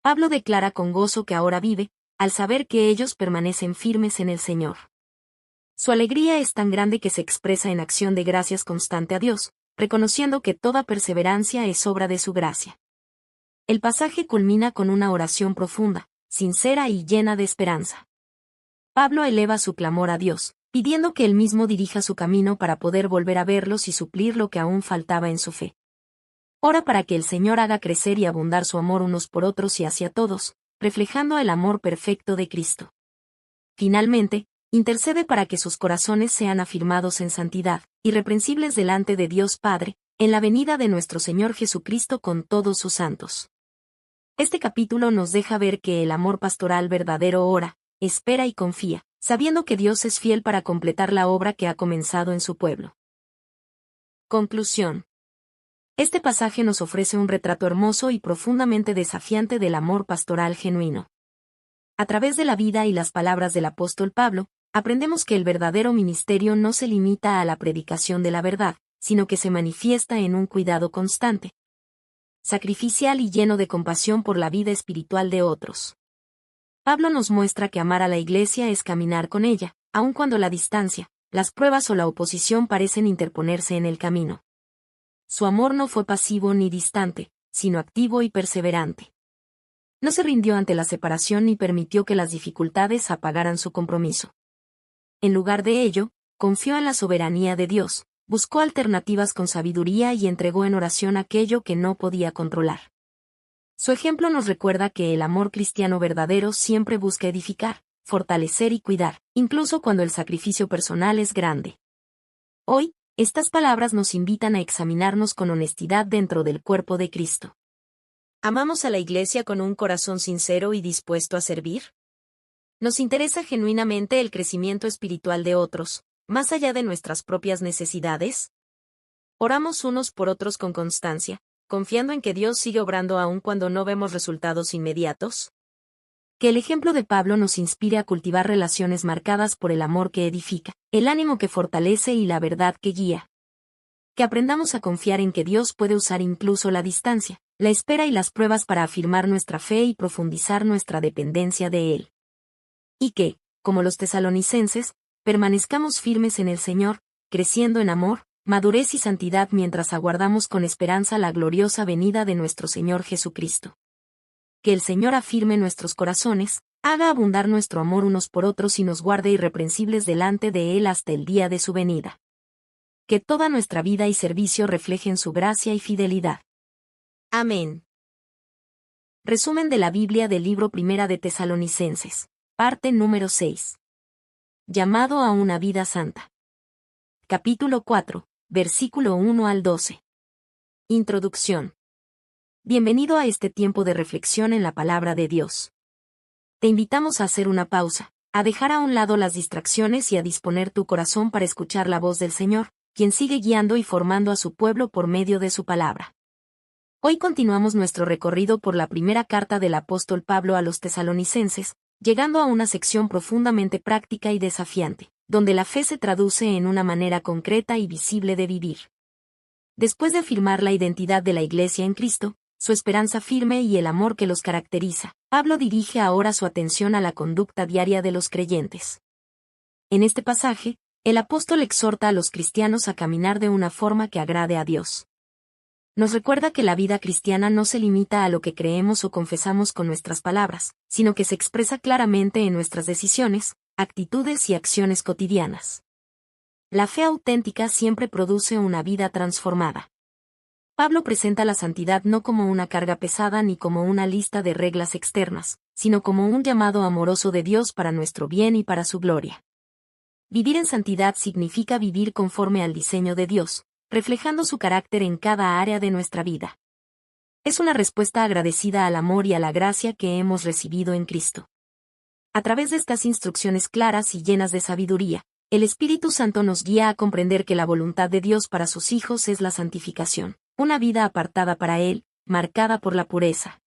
Pablo declara con gozo que ahora vive, al saber que ellos permanecen firmes en el Señor. Su alegría es tan grande que se expresa en acción de gracias constante a Dios, reconociendo que toda perseverancia es obra de su gracia. El pasaje culmina con una oración profunda, sincera y llena de esperanza. Pablo eleva su clamor a Dios, pidiendo que él mismo dirija su camino para poder volver a verlos y suplir lo que aún faltaba en su fe. Ora para que el Señor haga crecer y abundar su amor unos por otros y hacia todos, reflejando el amor perfecto de Cristo. Finalmente, intercede para que sus corazones sean afirmados en santidad, irreprensibles delante de Dios Padre, en la venida de nuestro Señor Jesucristo con todos sus santos. Este capítulo nos deja ver que el amor pastoral verdadero ora, espera y confía, sabiendo que Dios es fiel para completar la obra que ha comenzado en su pueblo. Conclusión. Este pasaje nos ofrece un retrato hermoso y profundamente desafiante del amor pastoral genuino. A través de la vida y las palabras del apóstol Pablo, aprendemos que el verdadero ministerio no se limita a la predicación de la verdad, sino que se manifiesta en un cuidado constante, sacrificial y lleno de compasión por la vida espiritual de otros. Pablo nos muestra que amar a la Iglesia es caminar con ella, aun cuando la distancia, las pruebas o la oposición parecen interponerse en el camino. Su amor no fue pasivo ni distante, sino activo y perseverante. No se rindió ante la separación ni permitió que las dificultades apagaran su compromiso. En lugar de ello, confió en la soberanía de Dios, buscó alternativas con sabiduría y entregó en oración aquello que no podía controlar. Su ejemplo nos recuerda que el amor cristiano verdadero siempre busca edificar, fortalecer y cuidar, incluso cuando el sacrificio personal es grande. Hoy, estas palabras nos invitan a examinarnos con honestidad dentro del cuerpo de Cristo. ¿Amamos a la Iglesia con un corazón sincero y dispuesto a servir? ¿Nos interesa genuinamente el crecimiento espiritual de otros, más allá de nuestras propias necesidades? ¿Oramos unos por otros con constancia, confiando en que Dios sigue obrando aun cuando no vemos resultados inmediatos? Que el ejemplo de Pablo nos inspire a cultivar relaciones marcadas por el amor que edifica, el ánimo que fortalece y la verdad que guía. Que aprendamos a confiar en que Dios puede usar incluso la distancia, la espera y las pruebas para afirmar nuestra fe y profundizar nuestra dependencia de Él. Y que, como los tesalonicenses, permanezcamos firmes en el Señor, creciendo en amor, madurez y santidad mientras aguardamos con esperanza la gloriosa venida de nuestro Señor Jesucristo. Que el Señor afirme nuestros corazones, haga abundar nuestro amor unos por otros y nos guarde irreprensibles delante de Él hasta el día de su venida. Que toda nuestra vida y servicio reflejen su gracia y fidelidad. Amén. Resumen de la Biblia del libro Primera de Tesalonicenses. Parte número 6. Llamado a una vida santa. Capítulo 4, versículo 1 al 12. Introducción. Bienvenido a este tiempo de reflexión en la palabra de Dios. Te invitamos a hacer una pausa, a dejar a un lado las distracciones y a disponer tu corazón para escuchar la voz del Señor, quien sigue guiando y formando a su pueblo por medio de su palabra. Hoy continuamos nuestro recorrido por la primera carta del apóstol Pablo a los tesalonicenses, llegando a una sección profundamente práctica y desafiante, donde la fe se traduce en una manera concreta y visible de vivir. Después de afirmar la identidad de la Iglesia en Cristo, su esperanza firme y el amor que los caracteriza, Pablo dirige ahora su atención a la conducta diaria de los creyentes. En este pasaje, el apóstol exhorta a los cristianos a caminar de una forma que agrade a Dios. Nos recuerda que la vida cristiana no se limita a lo que creemos o confesamos con nuestras palabras, sino que se expresa claramente en nuestras decisiones, actitudes y acciones cotidianas. La fe auténtica siempre produce una vida transformada. Pablo presenta la santidad no como una carga pesada ni como una lista de reglas externas, sino como un llamado amoroso de Dios para nuestro bien y para su gloria. Vivir en santidad significa vivir conforme al diseño de Dios, reflejando su carácter en cada área de nuestra vida. Es una respuesta agradecida al amor y a la gracia que hemos recibido en Cristo. A través de estas instrucciones claras y llenas de sabiduría, el Espíritu Santo nos guía a comprender que la voluntad de Dios para sus hijos es la santificación, una vida apartada para Él, marcada por la pureza.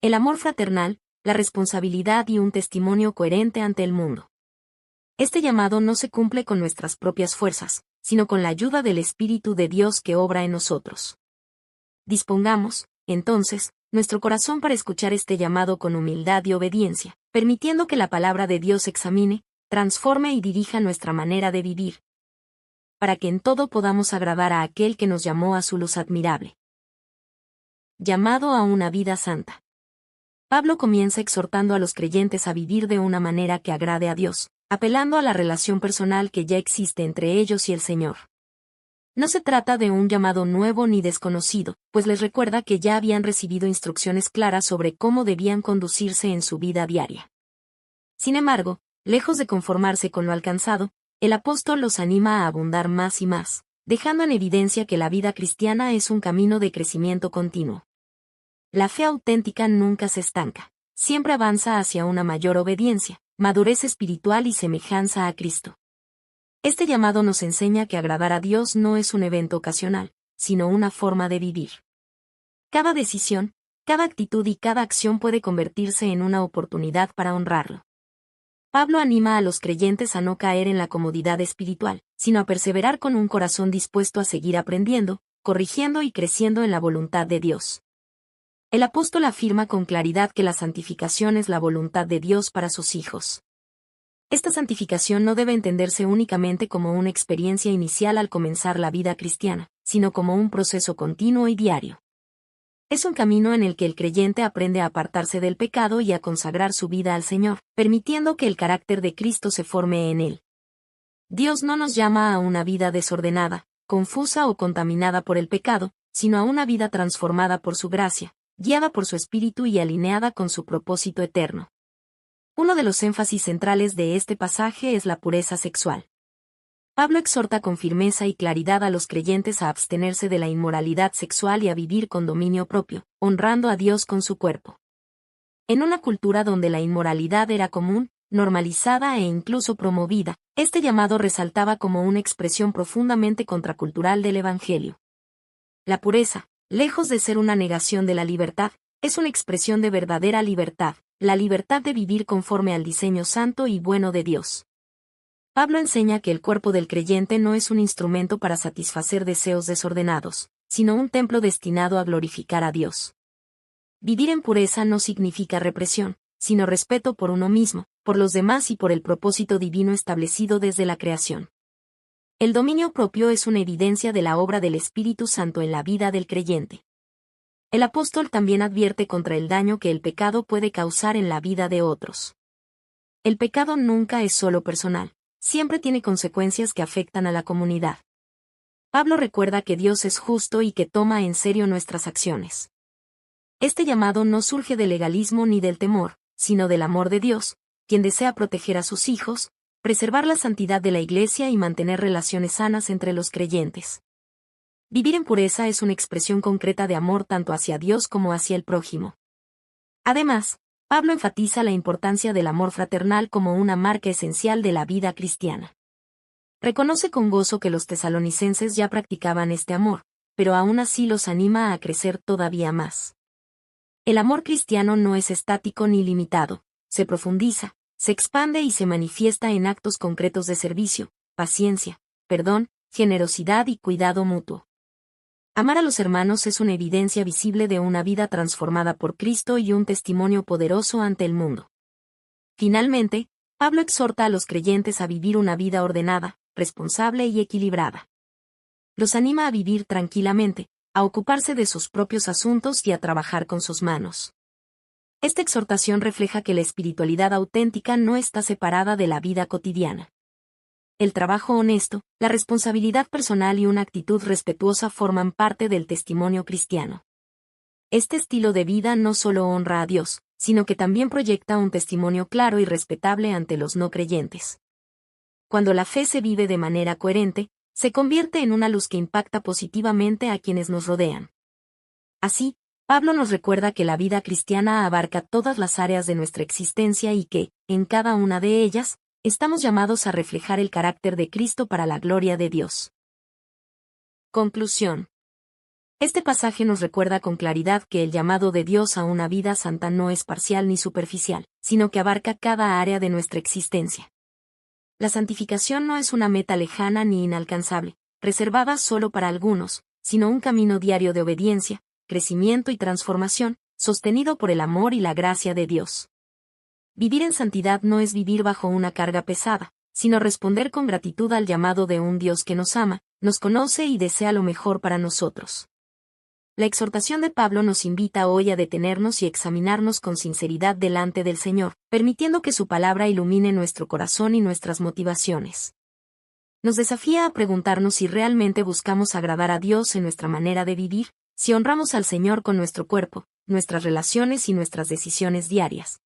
El amor fraternal, la responsabilidad y un testimonio coherente ante el mundo. Este llamado no se cumple con nuestras propias fuerzas, sino con la ayuda del Espíritu de Dios que obra en nosotros. Dispongamos, entonces, nuestro corazón para escuchar este llamado con humildad y obediencia, permitiendo que la palabra de Dios examine, transforme y dirija nuestra manera de vivir, para que en todo podamos agradar a aquel que nos llamó a su luz admirable. Llamado a una vida santa. Pablo comienza exhortando a los creyentes a vivir de una manera que agrade a Dios, apelando a la relación personal que ya existe entre ellos y el Señor. No se trata de un llamado nuevo ni desconocido, pues les recuerda que ya habían recibido instrucciones claras sobre cómo debían conducirse en su vida diaria. Sin embargo, lejos de conformarse con lo alcanzado, el apóstol los anima a abundar más y más, dejando en evidencia que la vida cristiana es un camino de crecimiento continuo. La fe auténtica nunca se estanca, siempre avanza hacia una mayor obediencia, madurez espiritual y semejanza a Cristo. Este llamado nos enseña que agradar a Dios no es un evento ocasional, sino una forma de vivir. Cada decisión, cada actitud y cada acción puede convertirse en una oportunidad para honrarlo. Pablo anima a los creyentes a no caer en la comodidad espiritual, sino a perseverar con un corazón dispuesto a seguir aprendiendo, corrigiendo y creciendo en la voluntad de Dios. El apóstol afirma con claridad que la santificación es la voluntad de Dios para sus hijos. Esta santificación no debe entenderse únicamente como una experiencia inicial al comenzar la vida cristiana, sino como un proceso continuo y diario. Es un camino en el que el creyente aprende a apartarse del pecado y a consagrar su vida al Señor, permitiendo que el carácter de Cristo se forme en él. Dios no nos llama a una vida desordenada, confusa o contaminada por el pecado, sino a una vida transformada por su gracia, guiada por su Espíritu y alineada con su propósito eterno. Uno de los énfasis centrales de este pasaje es la pureza sexual. Pablo exhorta con firmeza y claridad a los creyentes a abstenerse de la inmoralidad sexual y a vivir con dominio propio, honrando a Dios con su cuerpo. En una cultura donde la inmoralidad era común, normalizada e incluso promovida, este llamado resaltaba como una expresión profundamente contracultural del Evangelio. La pureza, lejos de ser una negación de la libertad, es una expresión de verdadera libertad, la libertad de vivir conforme al diseño santo y bueno de Dios. Pablo enseña que el cuerpo del creyente no es un instrumento para satisfacer deseos desordenados, sino un templo destinado a glorificar a Dios. Vivir en pureza no significa represión, sino respeto por uno mismo, por los demás y por el propósito divino establecido desde la creación. El dominio propio es una evidencia de la obra del Espíritu Santo en la vida del creyente. El apóstol también advierte contra el daño que el pecado puede causar en la vida de otros. El pecado nunca es solo personal, siempre tiene consecuencias que afectan a la comunidad. Pablo recuerda que Dios es justo y que toma en serio nuestras acciones. Este llamado no surge del legalismo ni del temor, sino del amor de Dios, quien desea proteger a sus hijos, preservar la santidad de la Iglesia y mantener relaciones sanas entre los creyentes. Vivir en pureza es una expresión concreta de amor tanto hacia Dios como hacia el prójimo. Además, Pablo enfatiza la importancia del amor fraternal como una marca esencial de la vida cristiana. Reconoce con gozo que los tesalonicenses ya practicaban este amor, pero aún así los anima a crecer todavía más. El amor cristiano no es estático ni limitado, se profundiza, se expande y se manifiesta en actos concretos de servicio, paciencia, perdón, generosidad y cuidado mutuo. Amar a los hermanos es una evidencia visible de una vida transformada por Cristo y un testimonio poderoso ante el mundo. Finalmente, Pablo exhorta a los creyentes a vivir una vida ordenada, responsable y equilibrada. Los anima a vivir tranquilamente, a ocuparse de sus propios asuntos y a trabajar con sus manos. Esta exhortación refleja que la espiritualidad auténtica no está separada de la vida cotidiana. El trabajo honesto, la responsabilidad personal y una actitud respetuosa forman parte del testimonio cristiano. Este estilo de vida no solo honra a Dios, sino que también proyecta un testimonio claro y respetable ante los no creyentes. cuando la fe se vive de manera coherente, se convierte en una luz que impacta positivamente a quienes nos rodean. Así, Pablo nos recuerda que la vida cristiana abarca todas las áreas de nuestra existencia y que, en cada una de ellas, estamos llamados a reflejar el carácter de Cristo para la gloria de Dios. Conclusión. Este pasaje nos recuerda con claridad que el llamado de Dios a una vida santa no es parcial ni superficial, sino que abarca cada área de nuestra existencia. La santificación no es una meta lejana ni inalcanzable, reservada solo para algunos, sino un camino diario de obediencia, crecimiento y transformación, sostenido por el amor y la gracia de Dios. Vivir en santidad no es vivir bajo una carga pesada, sino responder con gratitud al llamado de un Dios que nos ama, nos conoce y desea lo mejor para nosotros. La exhortación de Pablo nos invita hoy a detenernos y examinarnos con sinceridad delante del Señor, permitiendo que su palabra ilumine nuestro corazón y nuestras motivaciones. Nos desafía a preguntarnos si realmente buscamos agradar a Dios en nuestra manera de vivir, si honramos al Señor con nuestro cuerpo, nuestras relaciones y nuestras decisiones diarias.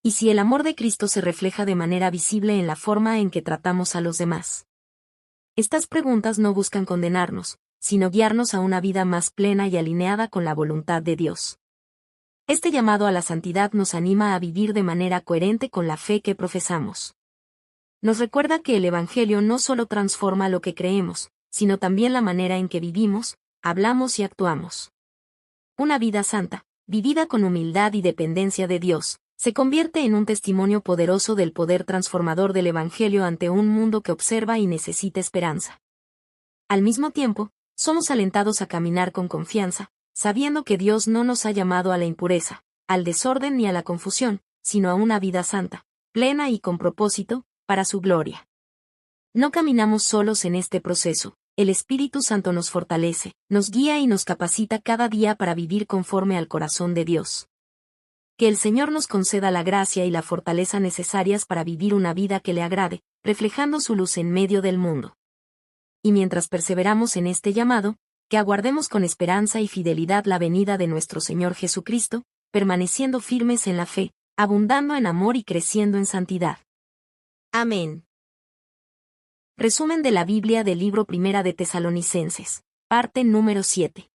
Y si el amor de Cristo se refleja de manera visible en la forma en que tratamos a los demás. Estas preguntas no buscan condenarnos, sino guiarnos a una vida más plena y alineada con la voluntad de Dios. Este llamado a la santidad nos anima a vivir de manera coherente con la fe que profesamos. Nos recuerda que el Evangelio no solo transforma lo que creemos, sino también la manera en que vivimos, hablamos y actuamos. Una vida santa, vivida con humildad y dependencia de Dios, se convierte en un testimonio poderoso del poder transformador del Evangelio ante un mundo que observa y necesita esperanza. Al mismo tiempo, somos alentados a caminar con confianza, sabiendo que Dios no nos ha llamado a la impureza, al desorden ni a la confusión, sino a una vida santa, plena y con propósito, para su gloria. No caminamos solos en este proceso, el Espíritu Santo nos fortalece, nos guía y nos capacita cada día para vivir conforme al corazón de Dios. Que el Señor nos conceda la gracia y la fortaleza necesarias para vivir una vida que le agrade, reflejando su luz en medio del mundo. Y mientras perseveramos en este llamado, que aguardemos con esperanza y fidelidad la venida de nuestro Señor Jesucristo, permaneciendo firmes en la fe, abundando en amor y creciendo en santidad. Amén. Resumen de la Biblia del libro Primera de Tesalonicenses, parte número 7.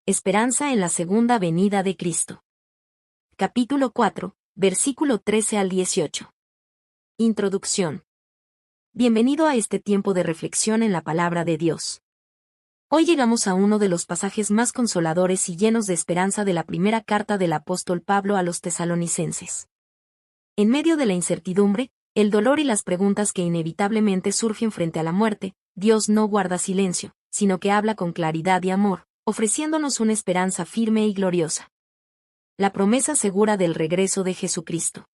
Esperanza en la segunda venida de Cristo. Capítulo 4, versículo 13 al 18. Introducción. Bienvenido a este tiempo de reflexión en la palabra de Dios. Hoy llegamos a uno de los pasajes más consoladores y llenos de esperanza de la primera carta del apóstol Pablo a los tesalonicenses. En medio de la incertidumbre, el dolor y las preguntas que inevitablemente surgen frente a la muerte, Dios no guarda silencio, sino que habla con claridad y amor, ofreciéndonos una esperanza firme y gloriosa. La promesa segura del regreso de Jesucristo.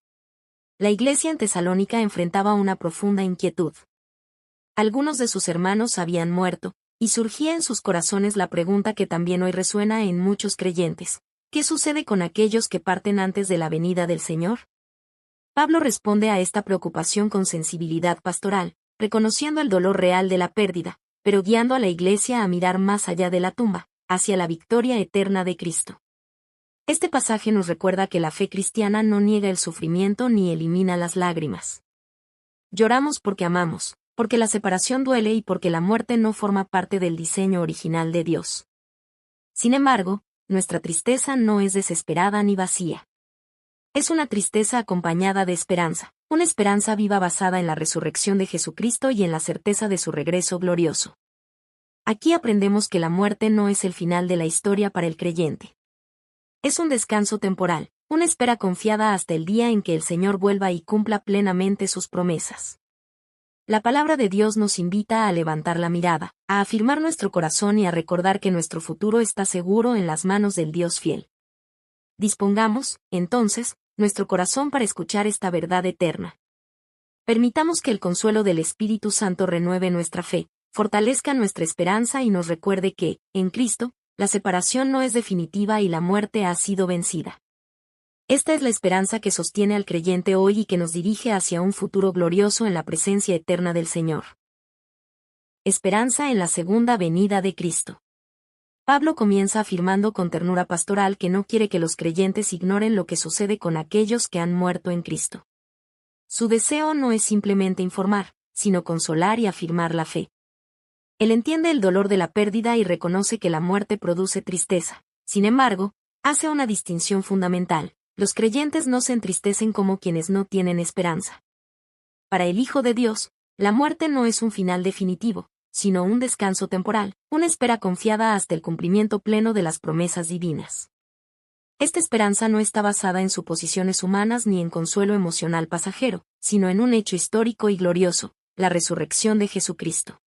La iglesia en Tesalónica enfrentaba una profunda inquietud. Algunos de sus hermanos habían muerto, y surgía en sus corazones la pregunta que también hoy resuena en muchos creyentes: ¿qué sucede con aquellos que parten antes de la venida del Señor? Pablo responde a esta preocupación con sensibilidad pastoral, reconociendo el dolor real de la pérdida, pero guiando a la iglesia a mirar más allá de la tumba, hacia la victoria eterna de Cristo. Este pasaje nos recuerda que la fe cristiana no niega el sufrimiento ni elimina las lágrimas. Lloramos porque amamos, porque la separación duele y porque la muerte no forma parte del diseño original de Dios. Sin embargo, nuestra tristeza no es desesperada ni vacía. Es una tristeza acompañada de esperanza, una esperanza viva basada en la resurrección de Jesucristo y en la certeza de su regreso glorioso. Aquí aprendemos que la muerte no es el final de la historia para el creyente. Es un descanso temporal, una espera confiada hasta el día en que el Señor vuelva y cumpla plenamente sus promesas. La palabra de Dios nos invita a levantar la mirada, a afirmar nuestro corazón y a recordar que nuestro futuro está seguro en las manos del Dios fiel. Dispongamos, entonces, nuestro corazón para escuchar esta verdad eterna. Permitamos que el consuelo del Espíritu Santo renueve nuestra fe, fortalezca nuestra esperanza y nos recuerde que, en Cristo, la separación no es definitiva y la muerte ha sido vencida. Esta es la esperanza que sostiene al creyente hoy y que nos dirige hacia un futuro glorioso en la presencia eterna del Señor. Esperanza en la segunda venida de Cristo. Pablo comienza afirmando con ternura pastoral que no quiere que los creyentes ignoren lo que sucede con aquellos que han muerto en Cristo. Su deseo no es simplemente informar, sino consolar y afirmar la fe. Él entiende el dolor de la pérdida y reconoce que la muerte produce tristeza. Sin embargo, hace una distinción fundamental: los creyentes no se entristecen como quienes no tienen esperanza. Para el Hijo de Dios, la muerte no es un final definitivo, sino un descanso temporal, una espera confiada hasta el cumplimiento pleno de las promesas divinas. Esta esperanza no está basada en suposiciones humanas ni en consuelo emocional pasajero, sino en un hecho histórico y glorioso: la resurrección de Jesucristo.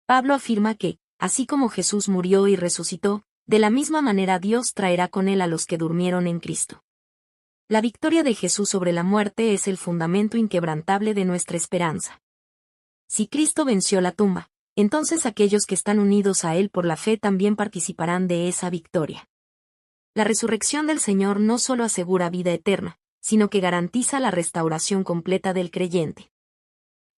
Pablo afirma que, así como Jesús murió y resucitó, de la misma manera Dios traerá con él a los que durmieron en Cristo. La victoria de Jesús sobre la muerte es el fundamento inquebrantable de nuestra esperanza. Si Cristo venció la tumba, entonces aquellos que están unidos a Él por la fe también participarán de esa victoria. La resurrección del Señor no solo asegura vida eterna, sino que garantiza la restauración completa del creyente.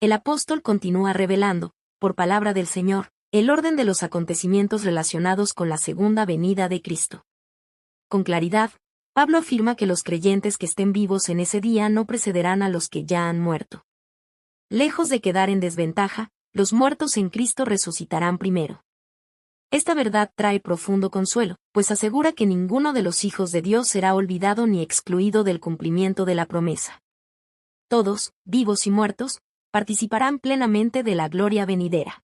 El apóstol continúa revelando, por palabra del Señor, el orden de los acontecimientos relacionados con la segunda venida de Cristo. Con claridad, Pablo afirma que los creyentes que estén vivos en ese día no precederán a los que ya han muerto. Lejos de quedar en desventaja, los muertos en Cristo resucitarán primero. Esta verdad trae profundo consuelo, pues asegura que ninguno de los hijos de Dios será olvidado ni excluido del cumplimiento de la promesa. Todos, vivos y muertos, participarán plenamente de la gloria venidera.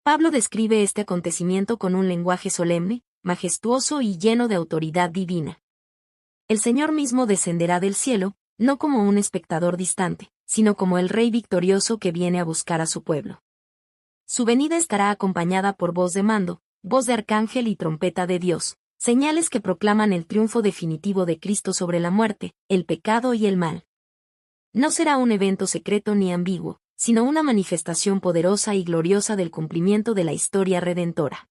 Pablo describe este acontecimiento con un lenguaje solemne, majestuoso y lleno de autoridad divina. El Señor mismo descenderá del cielo, no como un espectador distante, sino como el Rey victorioso que viene a buscar a su pueblo. Su venida estará acompañada por voz de mando, voz de arcángel y trompeta de Dios, señales que proclaman el triunfo definitivo de Cristo sobre la muerte, el pecado y el mal. No será un evento secreto ni ambiguo, sino una manifestación poderosa y gloriosa del cumplimiento de la historia redentora.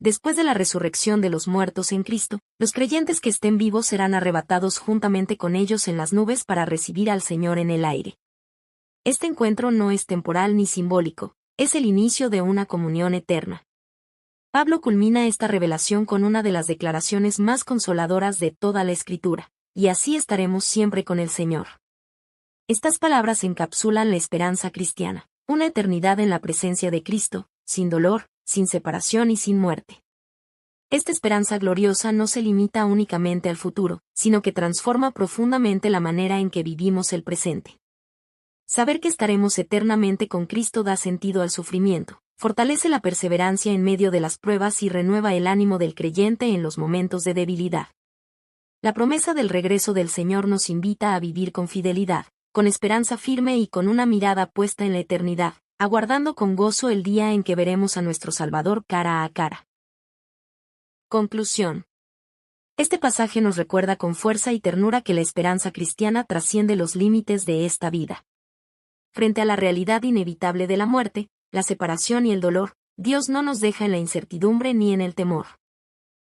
Después de la resurrección de los muertos en Cristo, los creyentes que estén vivos serán arrebatados juntamente con ellos en las nubes para recibir al Señor en el aire. Este encuentro no es temporal ni simbólico, es el inicio de una comunión eterna. Pablo culmina esta revelación con una de las declaraciones más consoladoras de toda la Escritura: y así estaremos siempre con el Señor. Estas palabras encapsulan la esperanza cristiana, una eternidad en la presencia de Cristo, sin dolor, sin separación y sin muerte. Esta esperanza gloriosa no se limita únicamente al futuro, sino que transforma profundamente la manera en que vivimos el presente. Saber que estaremos eternamente con Cristo da sentido al sufrimiento, fortalece la perseverancia en medio de las pruebas y renueva el ánimo del creyente en los momentos de debilidad. La promesa del regreso del Señor nos invita a vivir con fidelidad, con esperanza firme y con una mirada puesta en la eternidad, aguardando con gozo el día en que veremos a nuestro Salvador cara a cara. Conclusión. Este pasaje nos recuerda con fuerza y ternura que la esperanza cristiana trasciende los límites de esta vida. Frente a la realidad inevitable de la muerte, la separación y el dolor, Dios no nos deja en la incertidumbre ni en el temor.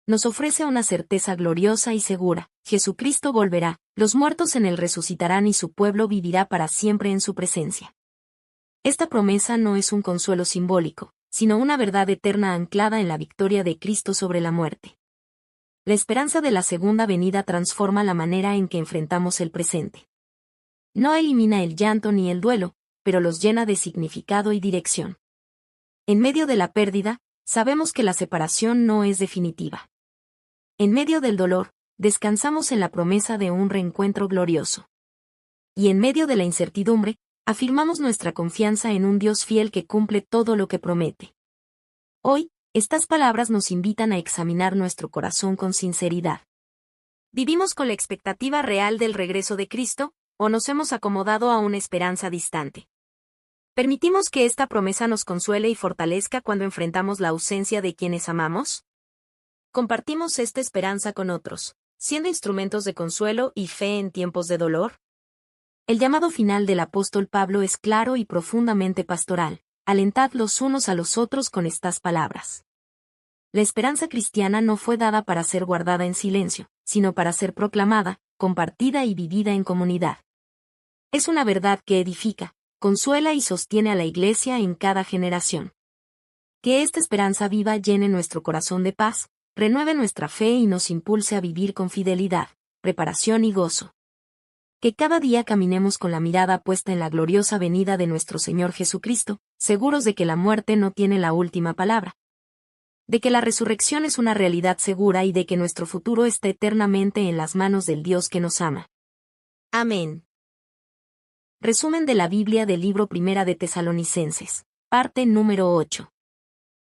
Nos ofrece una certeza gloriosa y segura: Jesucristo volverá, los muertos en él resucitarán y su pueblo vivirá para siempre en su presencia. Esta promesa no es un consuelo simbólico, sino una verdad eterna anclada en la victoria de Cristo sobre la muerte. La esperanza de la segunda venida transforma la manera en que enfrentamos el presente. No elimina el llanto ni el duelo, pero los llena de significado y dirección. En medio de la pérdida, sabemos que la separación no es definitiva. En medio del dolor, descansamos en la promesa de un reencuentro glorioso. Y en medio de la incertidumbre, afirmamos nuestra confianza en un Dios fiel que cumple todo lo que promete. Hoy, estas palabras nos invitan a examinar nuestro corazón con sinceridad. ¿Vivimos con la expectativa real del regreso de Cristo, o nos hemos acomodado a una esperanza distante? ¿Permitimos que esta promesa nos consuele y fortalezca cuando enfrentamos la ausencia de quienes amamos? ¿Compartimos esta esperanza con otros, siendo instrumentos de consuelo y fe en tiempos de dolor? El llamado final del apóstol Pablo es claro y profundamente pastoral: alentad los unos a los otros con estas palabras. La esperanza cristiana no fue dada para ser guardada en silencio, sino para ser proclamada, compartida y vivida en comunidad. Es una verdad que edifica, consuela y sostiene a la Iglesia en cada generación. Que esta esperanza viva llene nuestro corazón de paz, renueve nuestra fe y nos impulse a vivir con fidelidad, preparación y gozo. Que cada día caminemos con la mirada puesta en la gloriosa venida de nuestro Señor Jesucristo, seguros de que la muerte no tiene la última palabra. De que la resurrección es una realidad segura y de que nuestro futuro está eternamente en las manos del Dios que nos ama. Amén. Resumen de la Biblia del libro Primera de Tesalonicenses. Parte número 8.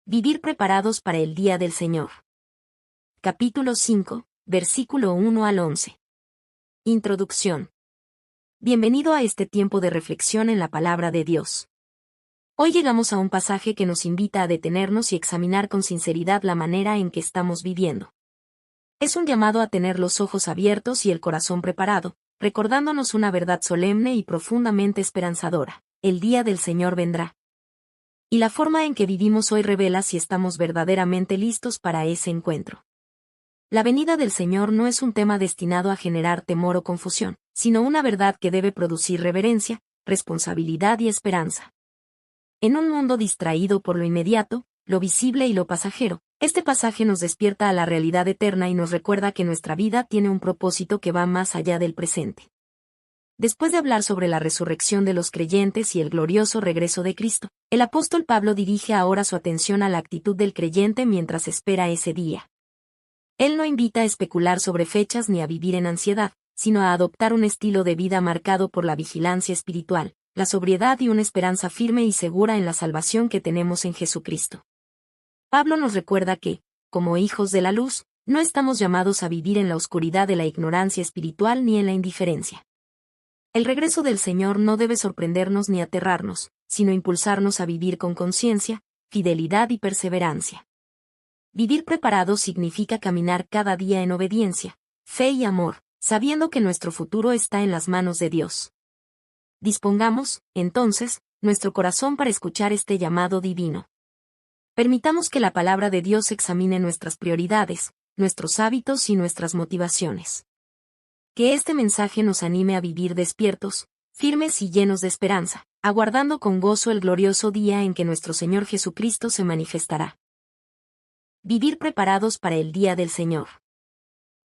Vivir preparados para el día del Señor. Capítulo 5, versículo 1 al 11. Introducción. Bienvenido a este tiempo de reflexión en la palabra de Dios. Hoy llegamos a un pasaje que nos invita a detenernos y examinar con sinceridad la manera en que estamos viviendo. Es un llamado a tener los ojos abiertos y el corazón preparado, recordándonos una verdad solemne y profundamente esperanzadora: el día del Señor vendrá. Y la forma en que vivimos hoy revela si estamos verdaderamente listos para ese encuentro. La venida del Señor no es un tema destinado a generar temor o confusión, sino una verdad que debe producir reverencia, responsabilidad y esperanza. En un mundo distraído por lo inmediato, lo visible y lo pasajero, este pasaje nos despierta a la realidad eterna y nos recuerda que nuestra vida tiene un propósito que va más allá del presente. Después de hablar sobre la resurrección de los creyentes y el glorioso regreso de Cristo, el apóstol Pablo dirige ahora su atención a la actitud del creyente mientras espera ese día. Él no invita a especular sobre fechas ni a vivir en ansiedad, sino a adoptar un estilo de vida marcado por la vigilancia espiritual, la sobriedad y una esperanza firme y segura en la salvación que tenemos en Jesucristo. Pablo nos recuerda que, como hijos de la luz, no estamos llamados a vivir en la oscuridad de la ignorancia espiritual ni en la indiferencia. El regreso del Señor no debe sorprendernos ni aterrarnos, sino impulsarnos a vivir con conciencia, fidelidad y perseverancia. Vivir preparados significa caminar cada día en obediencia, fe y amor, sabiendo que nuestro futuro está en las manos de Dios. Dispongamos, entonces, nuestro corazón para escuchar este llamado divino. Permitamos que la palabra de Dios examine nuestras prioridades, nuestros hábitos y nuestras motivaciones. Que este mensaje nos anime a vivir despiertos, firmes y llenos de esperanza, aguardando con gozo el glorioso día en que nuestro Señor Jesucristo se manifestará. Vivir preparados para el día del Señor.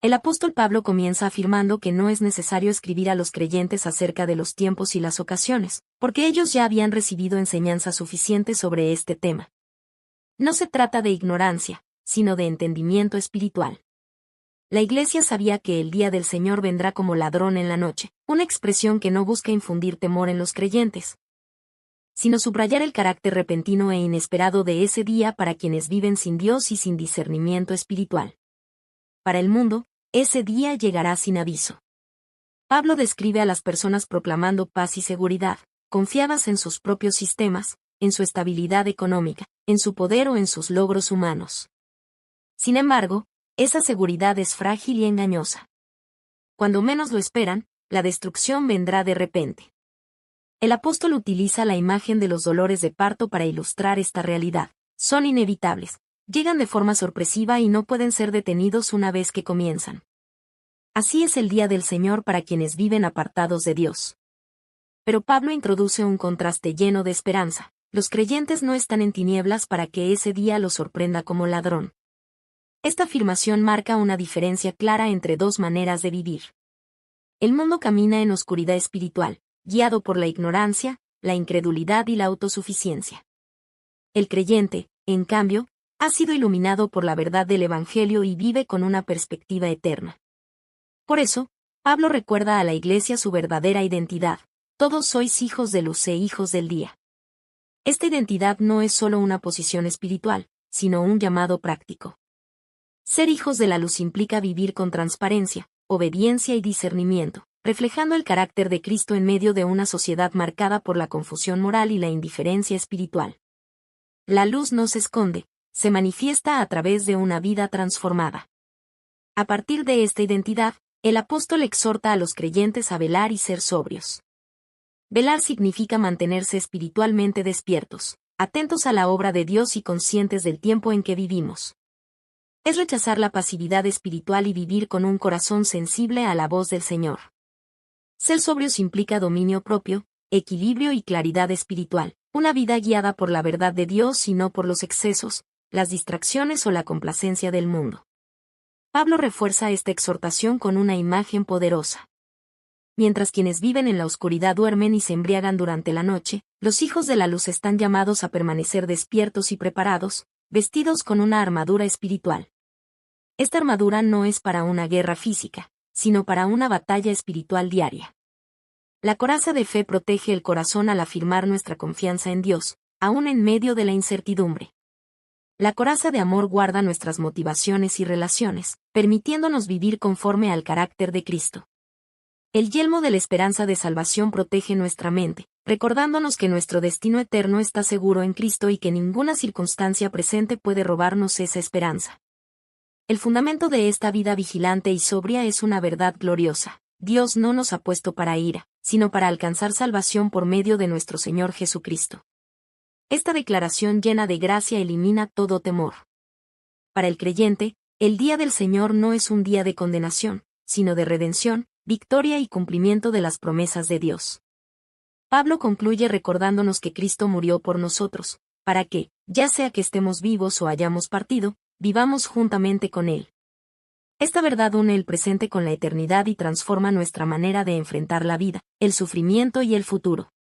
El apóstol Pablo comienza afirmando que no es necesario escribir a los creyentes acerca de los tiempos y las ocasiones, porque ellos ya habían recibido enseñanza suficiente sobre este tema. No se trata de ignorancia, sino de entendimiento espiritual. La Iglesia sabía que el día del Señor vendrá como ladrón en la noche, una expresión que no busca infundir temor en los creyentes, sino subrayar el carácter repentino e inesperado de ese día para quienes viven sin Dios y sin discernimiento espiritual. Para el mundo, ese día llegará sin aviso. Pablo describe a las personas proclamando paz y seguridad, confiadas en sus propios sistemas, en su estabilidad económica, en su poder o en sus logros humanos. Sin embargo, esa seguridad es frágil y engañosa. Cuando menos lo esperan, la destrucción vendrá de repente. El apóstol utiliza la imagen de los dolores de parto para ilustrar esta realidad. Son inevitables, llegan de forma sorpresiva y no pueden ser detenidos una vez que comienzan. Así es el día del Señor para quienes viven apartados de Dios. Pero Pablo introduce un contraste lleno de esperanza. Los creyentes no están en tinieblas para que ese día los sorprenda como ladrón. Esta afirmación marca una diferencia clara entre dos maneras de vivir. El mundo camina en oscuridad espiritual, guiado por la ignorancia, la incredulidad y la autosuficiencia. El creyente, en cambio, ha sido iluminado por la verdad del Evangelio y vive con una perspectiva eterna. Por eso, Pablo recuerda a la Iglesia su verdadera identidad: todos sois hijos de luz e hijos del día. Esta identidad no es solo una posición espiritual, sino un llamado práctico. Ser hijos de la luz implica vivir con transparencia, obediencia y discernimiento, reflejando el carácter de Cristo en medio de una sociedad marcada por la confusión moral y la indiferencia espiritual. La luz no se esconde, se manifiesta a través de una vida transformada. A partir de esta identidad, el apóstol exhorta a los creyentes a velar y ser sobrios. Velar significa mantenerse espiritualmente despiertos, atentos a la obra de Dios y conscientes del tiempo en que vivimos. Es rechazar la pasividad espiritual y vivir con un corazón sensible a la voz del Señor. Ser sobrios implica dominio propio, equilibrio y claridad espiritual, una vida guiada por la verdad de Dios y no por los excesos, las distracciones o la complacencia del mundo. Pablo refuerza esta exhortación con una imagen poderosa. mientras quienes viven en la oscuridad duermen y se embriagan durante la noche, los hijos de la luz están llamados a permanecer despiertos y preparados, vestidos con una armadura espiritual. Esta armadura no es para una guerra física, sino para una batalla espiritual diaria. La coraza de fe protege el corazón al afirmar nuestra confianza en Dios, aún en medio de la incertidumbre. La coraza de amor guarda nuestras motivaciones y relaciones, permitiéndonos vivir conforme al carácter de Cristo. El yelmo de la esperanza de salvación protege nuestra mente, recordándonos que nuestro destino eterno está seguro en Cristo y que ninguna circunstancia presente puede robarnos esa esperanza. El fundamento de esta vida vigilante y sobria es una verdad gloriosa: Dios no nos ha puesto para ira, sino para alcanzar salvación por medio de nuestro Señor Jesucristo. Esta declaración llena de gracia elimina todo temor. Para el creyente, el día del Señor no es un día de condenación, sino de redención, victoria y cumplimiento de las promesas de Dios. Pablo concluye recordándonos que Cristo murió por nosotros, para que, ya sea que estemos vivos o hayamos partido, vivamos juntamente con Él. Esta verdad une el presente con la eternidad y transforma nuestra manera de enfrentar la vida, el sufrimiento y el futuro.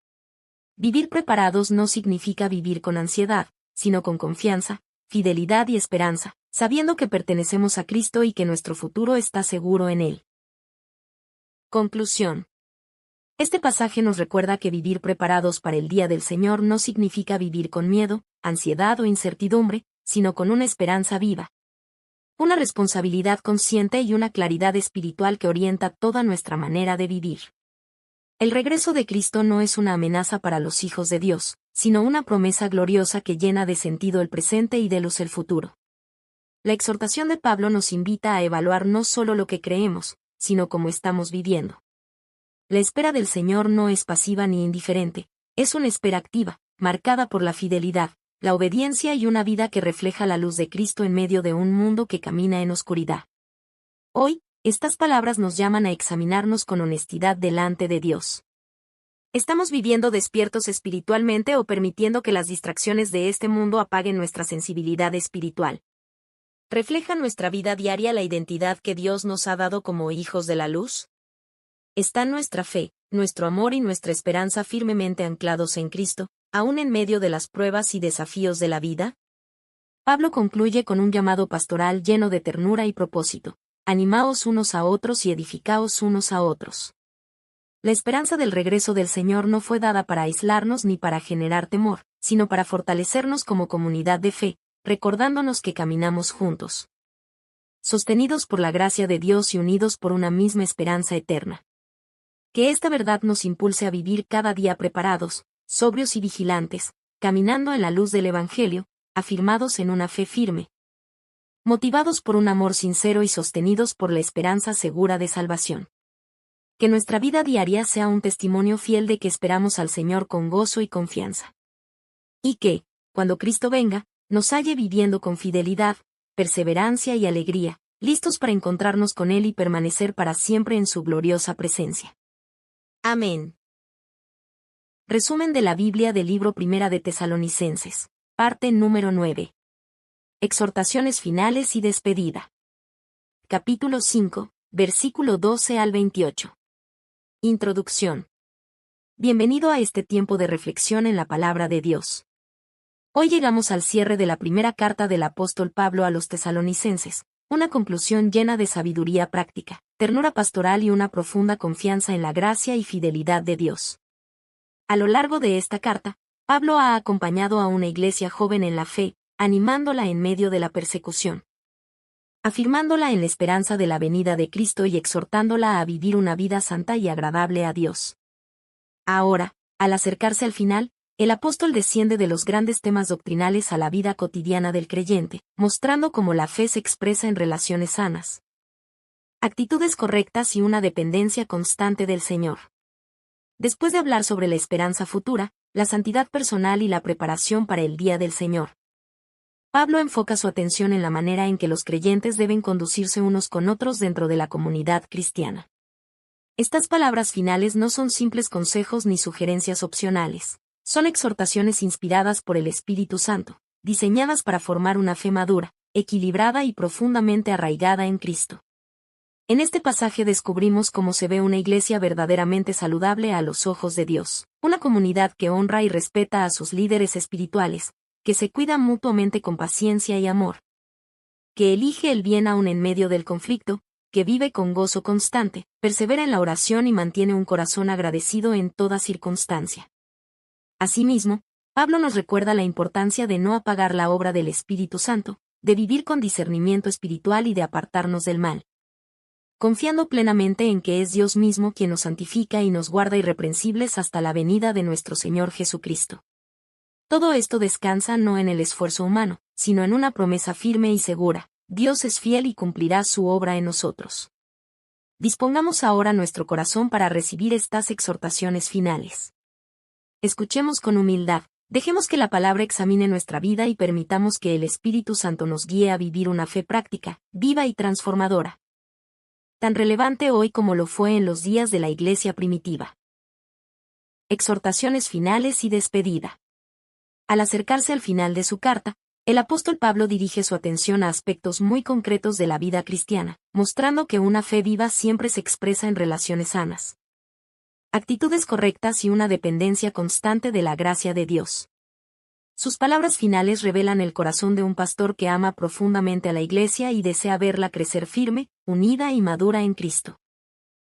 Vivir preparados no significa vivir con ansiedad, sino con confianza, fidelidad y esperanza, sabiendo que pertenecemos a Cristo y que nuestro futuro está seguro en Él. Conclusión. Este pasaje nos recuerda que vivir preparados para el día del Señor no significa vivir con miedo, ansiedad o incertidumbre, sino con una esperanza viva. Una responsabilidad consciente y una claridad espiritual que orienta toda nuestra manera de vivir. El regreso de Cristo no es una amenaza para los hijos de Dios, sino una promesa gloriosa que llena de sentido el presente y de luz el futuro. La exhortación de Pablo nos invita a evaluar no solo lo que creemos, sino cómo estamos viviendo. La espera del Señor no es pasiva ni indiferente, es una espera activa, marcada por la fidelidad, la obediencia y una vida que refleja la luz de Cristo en medio de un mundo que camina en oscuridad. Hoy, estas palabras nos llaman a examinarnos con honestidad delante de Dios. ¿Estamos viviendo despiertos espiritualmente o permitiendo que las distracciones de este mundo apaguen nuestra sensibilidad espiritual? ¿Refleja nuestra vida diaria la identidad que Dios nos ha dado como hijos de la luz? ¿Está nuestra fe, nuestro amor y nuestra esperanza firmemente anclados en Cristo, aún en medio de las pruebas y desafíos de la vida? Pablo concluye con un llamado pastoral lleno de ternura y propósito: animaos unos a otros y edificaos unos a otros. La esperanza del regreso del Señor no fue dada para aislarnos ni para generar temor, sino para fortalecernos como comunidad de fe, recordándonos que caminamos juntos, sostenidos por la gracia de Dios y unidos por una misma esperanza eterna. Que esta verdad nos impulse a vivir cada día preparados, sobrios y vigilantes, caminando en la luz del Evangelio, afirmados en una fe firme, motivados por un amor sincero y sostenidos por la esperanza segura de salvación. Que nuestra vida diaria sea un testimonio fiel de que esperamos al Señor con gozo y confianza. Y que, cuando Cristo venga, nos halle viviendo con fidelidad, perseverancia y alegría, listos para encontrarnos con Él y permanecer para siempre en su gloriosa presencia. Amén. Resumen de la Biblia del libro Primera de Tesalonicenses, parte número 9. Exhortaciones finales y despedida. Capítulo 5, versículo 12 al 28. Introducción. Bienvenido a este tiempo de reflexión en la palabra de Dios. Hoy llegamos al cierre de la primera carta del apóstol Pablo a los tesalonicenses, una conclusión llena de sabiduría práctica, ternura pastoral y una profunda confianza en la gracia y fidelidad de Dios. A lo largo de esta carta, Pablo ha acompañado a una iglesia joven en la fe, animándola en medio de la persecución, afirmándola en la esperanza de la venida de Cristo y exhortándola a vivir una vida santa y agradable a Dios. Ahora, al acercarse al final, el apóstol desciende de los grandes temas doctrinales a la vida cotidiana del creyente, mostrando cómo la fe se expresa en relaciones sanas, actitudes correctas y una dependencia constante del Señor. Después de hablar sobre la esperanza futura, la santidad personal y la preparación para el día del Señor, Pablo enfoca su atención en la manera en que los creyentes deben conducirse unos con otros dentro de la comunidad cristiana. Estas palabras finales no son simples consejos ni sugerencias opcionales. Son exhortaciones inspiradas por el Espíritu Santo, diseñadas para formar una fe madura, equilibrada y profundamente arraigada en Cristo. En este pasaje descubrimos cómo se ve una iglesia verdaderamente saludable a los ojos de Dios, una comunidad que honra y respeta a sus líderes espirituales, que se cuida mutuamente con paciencia y amor, que elige el bien aún en medio del conflicto, que vive con gozo constante, persevera en la oración y mantiene un corazón agradecido en toda circunstancia. Asimismo, Pablo nos recuerda la importancia de no apagar la obra del Espíritu Santo, de vivir con discernimiento espiritual y de apartarnos del mal, confiando plenamente en que es Dios mismo quien nos santifica y nos guarda irreprensibles hasta la venida de nuestro Señor Jesucristo. Todo esto descansa no en el esfuerzo humano, sino en una promesa firme y segura: Dios es fiel y cumplirá su obra en nosotros. Dispongamos ahora nuestro corazón para recibir estas exhortaciones finales. Escuchemos con humildad, dejemos que la palabra examine nuestra vida y permitamos que el Espíritu Santo nos guíe a vivir una fe práctica, viva y transformadora, tan relevante hoy como lo fue en los días de la Iglesia primitiva. Exhortaciones finales y despedida. Al acercarse al final de su carta, el apóstol Pablo dirige su atención a aspectos muy concretos de la vida cristiana, mostrando que una fe viva siempre se expresa en relaciones sanas, actitudes correctas y una dependencia constante de la gracia de Dios. Sus palabras finales revelan el corazón de un pastor que ama profundamente a la Iglesia y desea verla crecer firme, unida y madura en Cristo.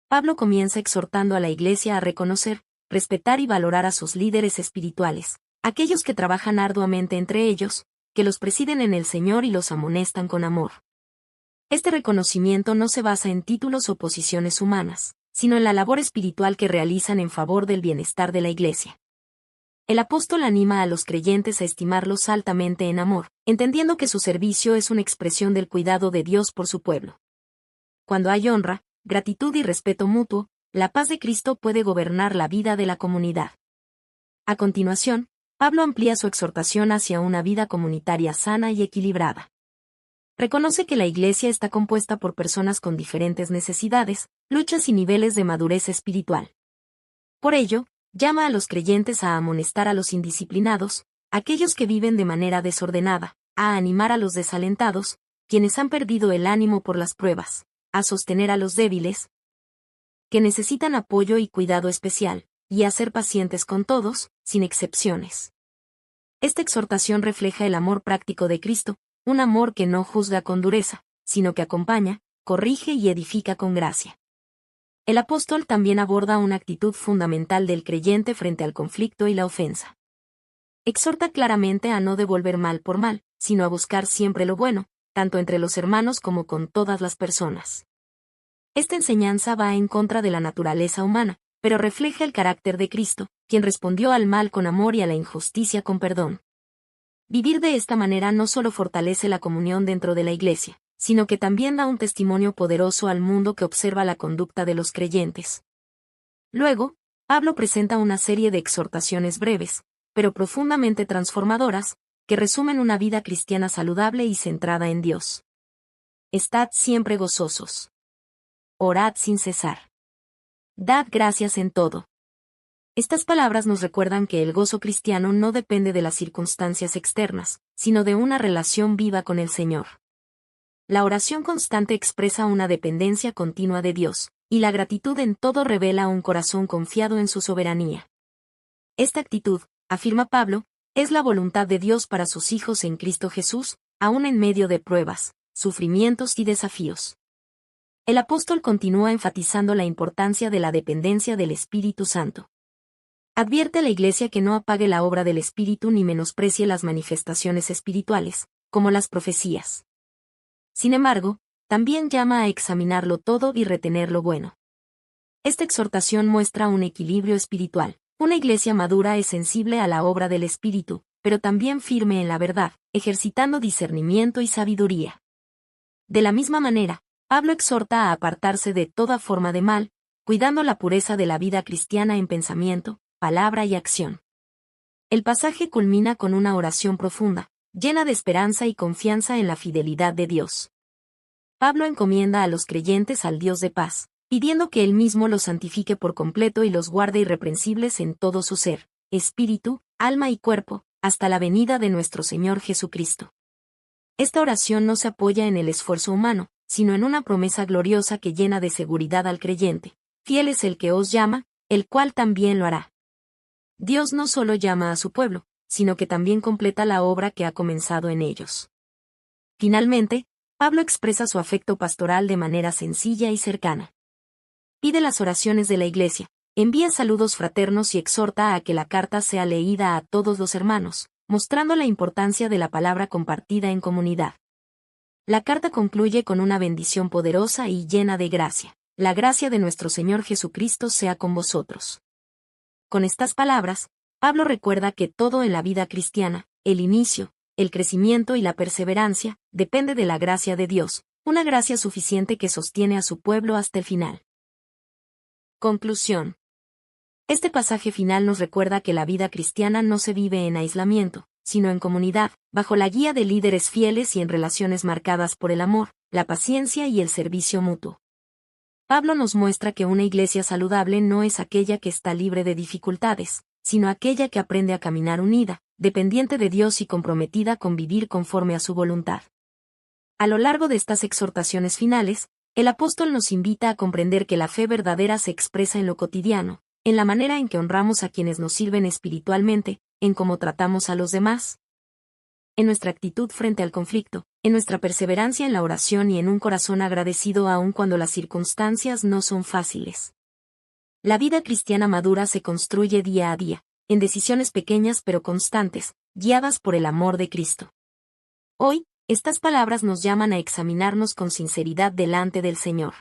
Pablo comienza exhortando a la Iglesia a reconocer, respetar y valorar a sus líderes espirituales, aquellos que trabajan arduamente entre ellos, que los presiden en el Señor y los amonestan con amor. Este reconocimiento no se basa en títulos o posiciones humanas, sino en la labor espiritual que realizan en favor del bienestar de la Iglesia. El apóstol anima a los creyentes a estimarlos altamente en amor, entendiendo que su servicio es una expresión del cuidado de Dios por su pueblo. Cuando hay honra, gratitud y respeto mutuo, la paz de Cristo puede gobernar la vida de la comunidad. A continuación, Pablo amplía su exhortación hacia una vida comunitaria sana y equilibrada. Reconoce que la Iglesia está compuesta por personas con diferentes necesidades, luchas y niveles de madurez espiritual. Por ello, llama a los creyentes a amonestar a los indisciplinados, aquellos que viven de manera desordenada, a animar a los desalentados, quienes han perdido el ánimo por las pruebas, a sostener a los débiles, que necesitan apoyo y cuidado especial, y a ser pacientes con todos, sin excepciones. Esta exhortación refleja el amor práctico de Cristo, un amor que no juzga con dureza, sino que acompaña, corrige y edifica con gracia. El apóstol también aborda una actitud fundamental del creyente frente al conflicto y la ofensa. Exhorta claramente a no devolver mal por mal, sino a buscar siempre lo bueno, tanto entre los hermanos como con todas las personas. Esta enseñanza va en contra de la naturaleza humana, pero refleja el carácter de Cristo, quien respondió al mal con amor y a la injusticia con perdón. Vivir de esta manera no solo fortalece la comunión dentro de la Iglesia, sino que también da un testimonio poderoso al mundo que observa la conducta de los creyentes. Luego, Pablo presenta una serie de exhortaciones breves, pero profundamente transformadoras, que resumen una vida cristiana saludable y centrada en Dios. Estad siempre gozosos. Orad sin cesar. Dad gracias en todo. Estas palabras nos recuerdan que el gozo cristiano no depende de las circunstancias externas, sino de una relación viva con el Señor. La oración constante expresa una dependencia continua de Dios, y la gratitud en todo revela un corazón confiado en su soberanía. Esta actitud, afirma Pablo, es la voluntad de Dios para sus hijos en Cristo Jesús, aun en medio de pruebas, sufrimientos y desafíos. El apóstol continúa enfatizando la importancia de la dependencia del Espíritu Santo. Advierte a la Iglesia que no apague la obra del Espíritu ni menosprecie las manifestaciones espirituales, como las profecías. Sin embargo, también llama a examinarlo todo y retener lo bueno. Esta exhortación muestra un equilibrio espiritual. Una Iglesia madura es sensible a la obra del Espíritu, pero también firme en la verdad, ejercitando discernimiento y sabiduría. De la misma manera, Pablo exhorta a apartarse de toda forma de mal, cuidando la pureza de la vida cristiana en pensamiento, palabra y acción. El pasaje culmina con una oración profunda, llena de esperanza y confianza en la fidelidad de Dios. Pablo encomienda a los creyentes al Dios de paz, pidiendo que Él mismo los santifique por completo y los guarde irreprensibles en todo su ser, espíritu, alma y cuerpo, hasta la venida de nuestro Señor Jesucristo. Esta oración no se apoya en el esfuerzo humano, sino en una promesa gloriosa que llena de seguridad al creyente. Fiel es el que os llama, el cual también lo hará. Dios no solo llama a su pueblo, sino que también completa la obra que ha comenzado en ellos. Finalmente, Pablo expresa su afecto pastoral de manera sencilla y cercana. Pide las oraciones de la Iglesia, envía saludos fraternos y exhorta a que la carta sea leída a todos los hermanos, mostrando la importancia de la palabra compartida en comunidad. La carta concluye con una bendición poderosa y llena de gracia. La gracia de nuestro Señor Jesucristo sea con vosotros. Con estas palabras, Pablo recuerda que todo en la vida cristiana, el inicio, el crecimiento y la perseverancia, depende de la gracia de Dios, una gracia suficiente que sostiene a su pueblo hasta el final. Conclusión. Este pasaje final nos recuerda que la vida cristiana no se vive en aislamiento, sino en comunidad, bajo la guía de líderes fieles y en relaciones marcadas por el amor, la paciencia y el servicio mutuo. Pablo nos muestra que una iglesia saludable no es aquella que está libre de dificultades, sino aquella que aprende a caminar unida, dependiente de Dios y comprometida con vivir conforme a su voluntad. A lo largo de estas exhortaciones finales, el apóstol nos invita a comprender que la fe verdadera se expresa en lo cotidiano, en la manera en que honramos a quienes nos sirven espiritualmente, en cómo tratamos a los demás, en nuestra actitud frente al conflicto, en nuestra perseverancia en la oración y en un corazón agradecido aun cuando las circunstancias no son fáciles. La vida cristiana madura se construye día a día, en decisiones pequeñas pero constantes, guiadas por el amor de Cristo. Hoy, estas palabras nos llaman a examinarnos con sinceridad delante del Señor.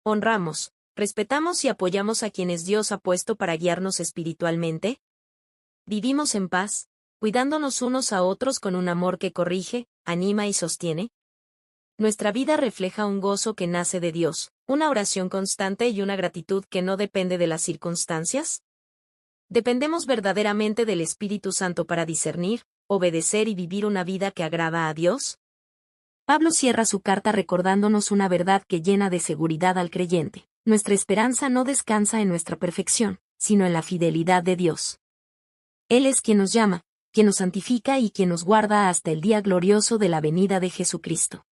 ¿Honramos, respetamos y apoyamos a quienes Dios ha puesto para guiarnos espiritualmente? ¿Vivimos en paz, cuidándonos unos a otros con un amor que corrige, anima y sostiene? Nuestra vida refleja un gozo que nace de Dios, una oración constante y una gratitud que no depende de las circunstancias. ¿Dependemos verdaderamente del Espíritu Santo para discernir, obedecer y vivir una vida que agrada a Dios? Pablo cierra su carta recordándonos una verdad que llena de seguridad al creyente. Nuestra esperanza no descansa en nuestra perfección, sino en la fidelidad de Dios. Él es quien nos llama, quien nos santifica y quien nos guarda hasta el día glorioso de la venida de Jesucristo.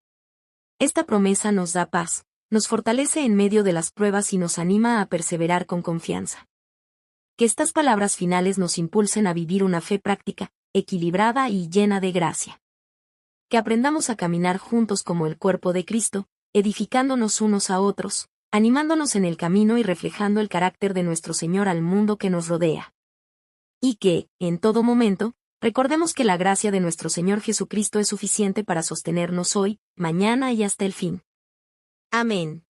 Esta promesa nos da paz, nos fortalece en medio de las pruebas y nos anima a perseverar con confianza. Que estas palabras finales nos impulsen a vivir una fe práctica, equilibrada y llena de gracia. Que aprendamos a caminar juntos como el cuerpo de Cristo, edificándonos unos a otros, animándonos en el camino y reflejando el carácter de nuestro Señor al mundo que nos rodea. Y que, en todo momento, recordemos que la gracia de nuestro Señor Jesucristo es suficiente para sostenernos hoy, mañana y hasta el fin. Amén.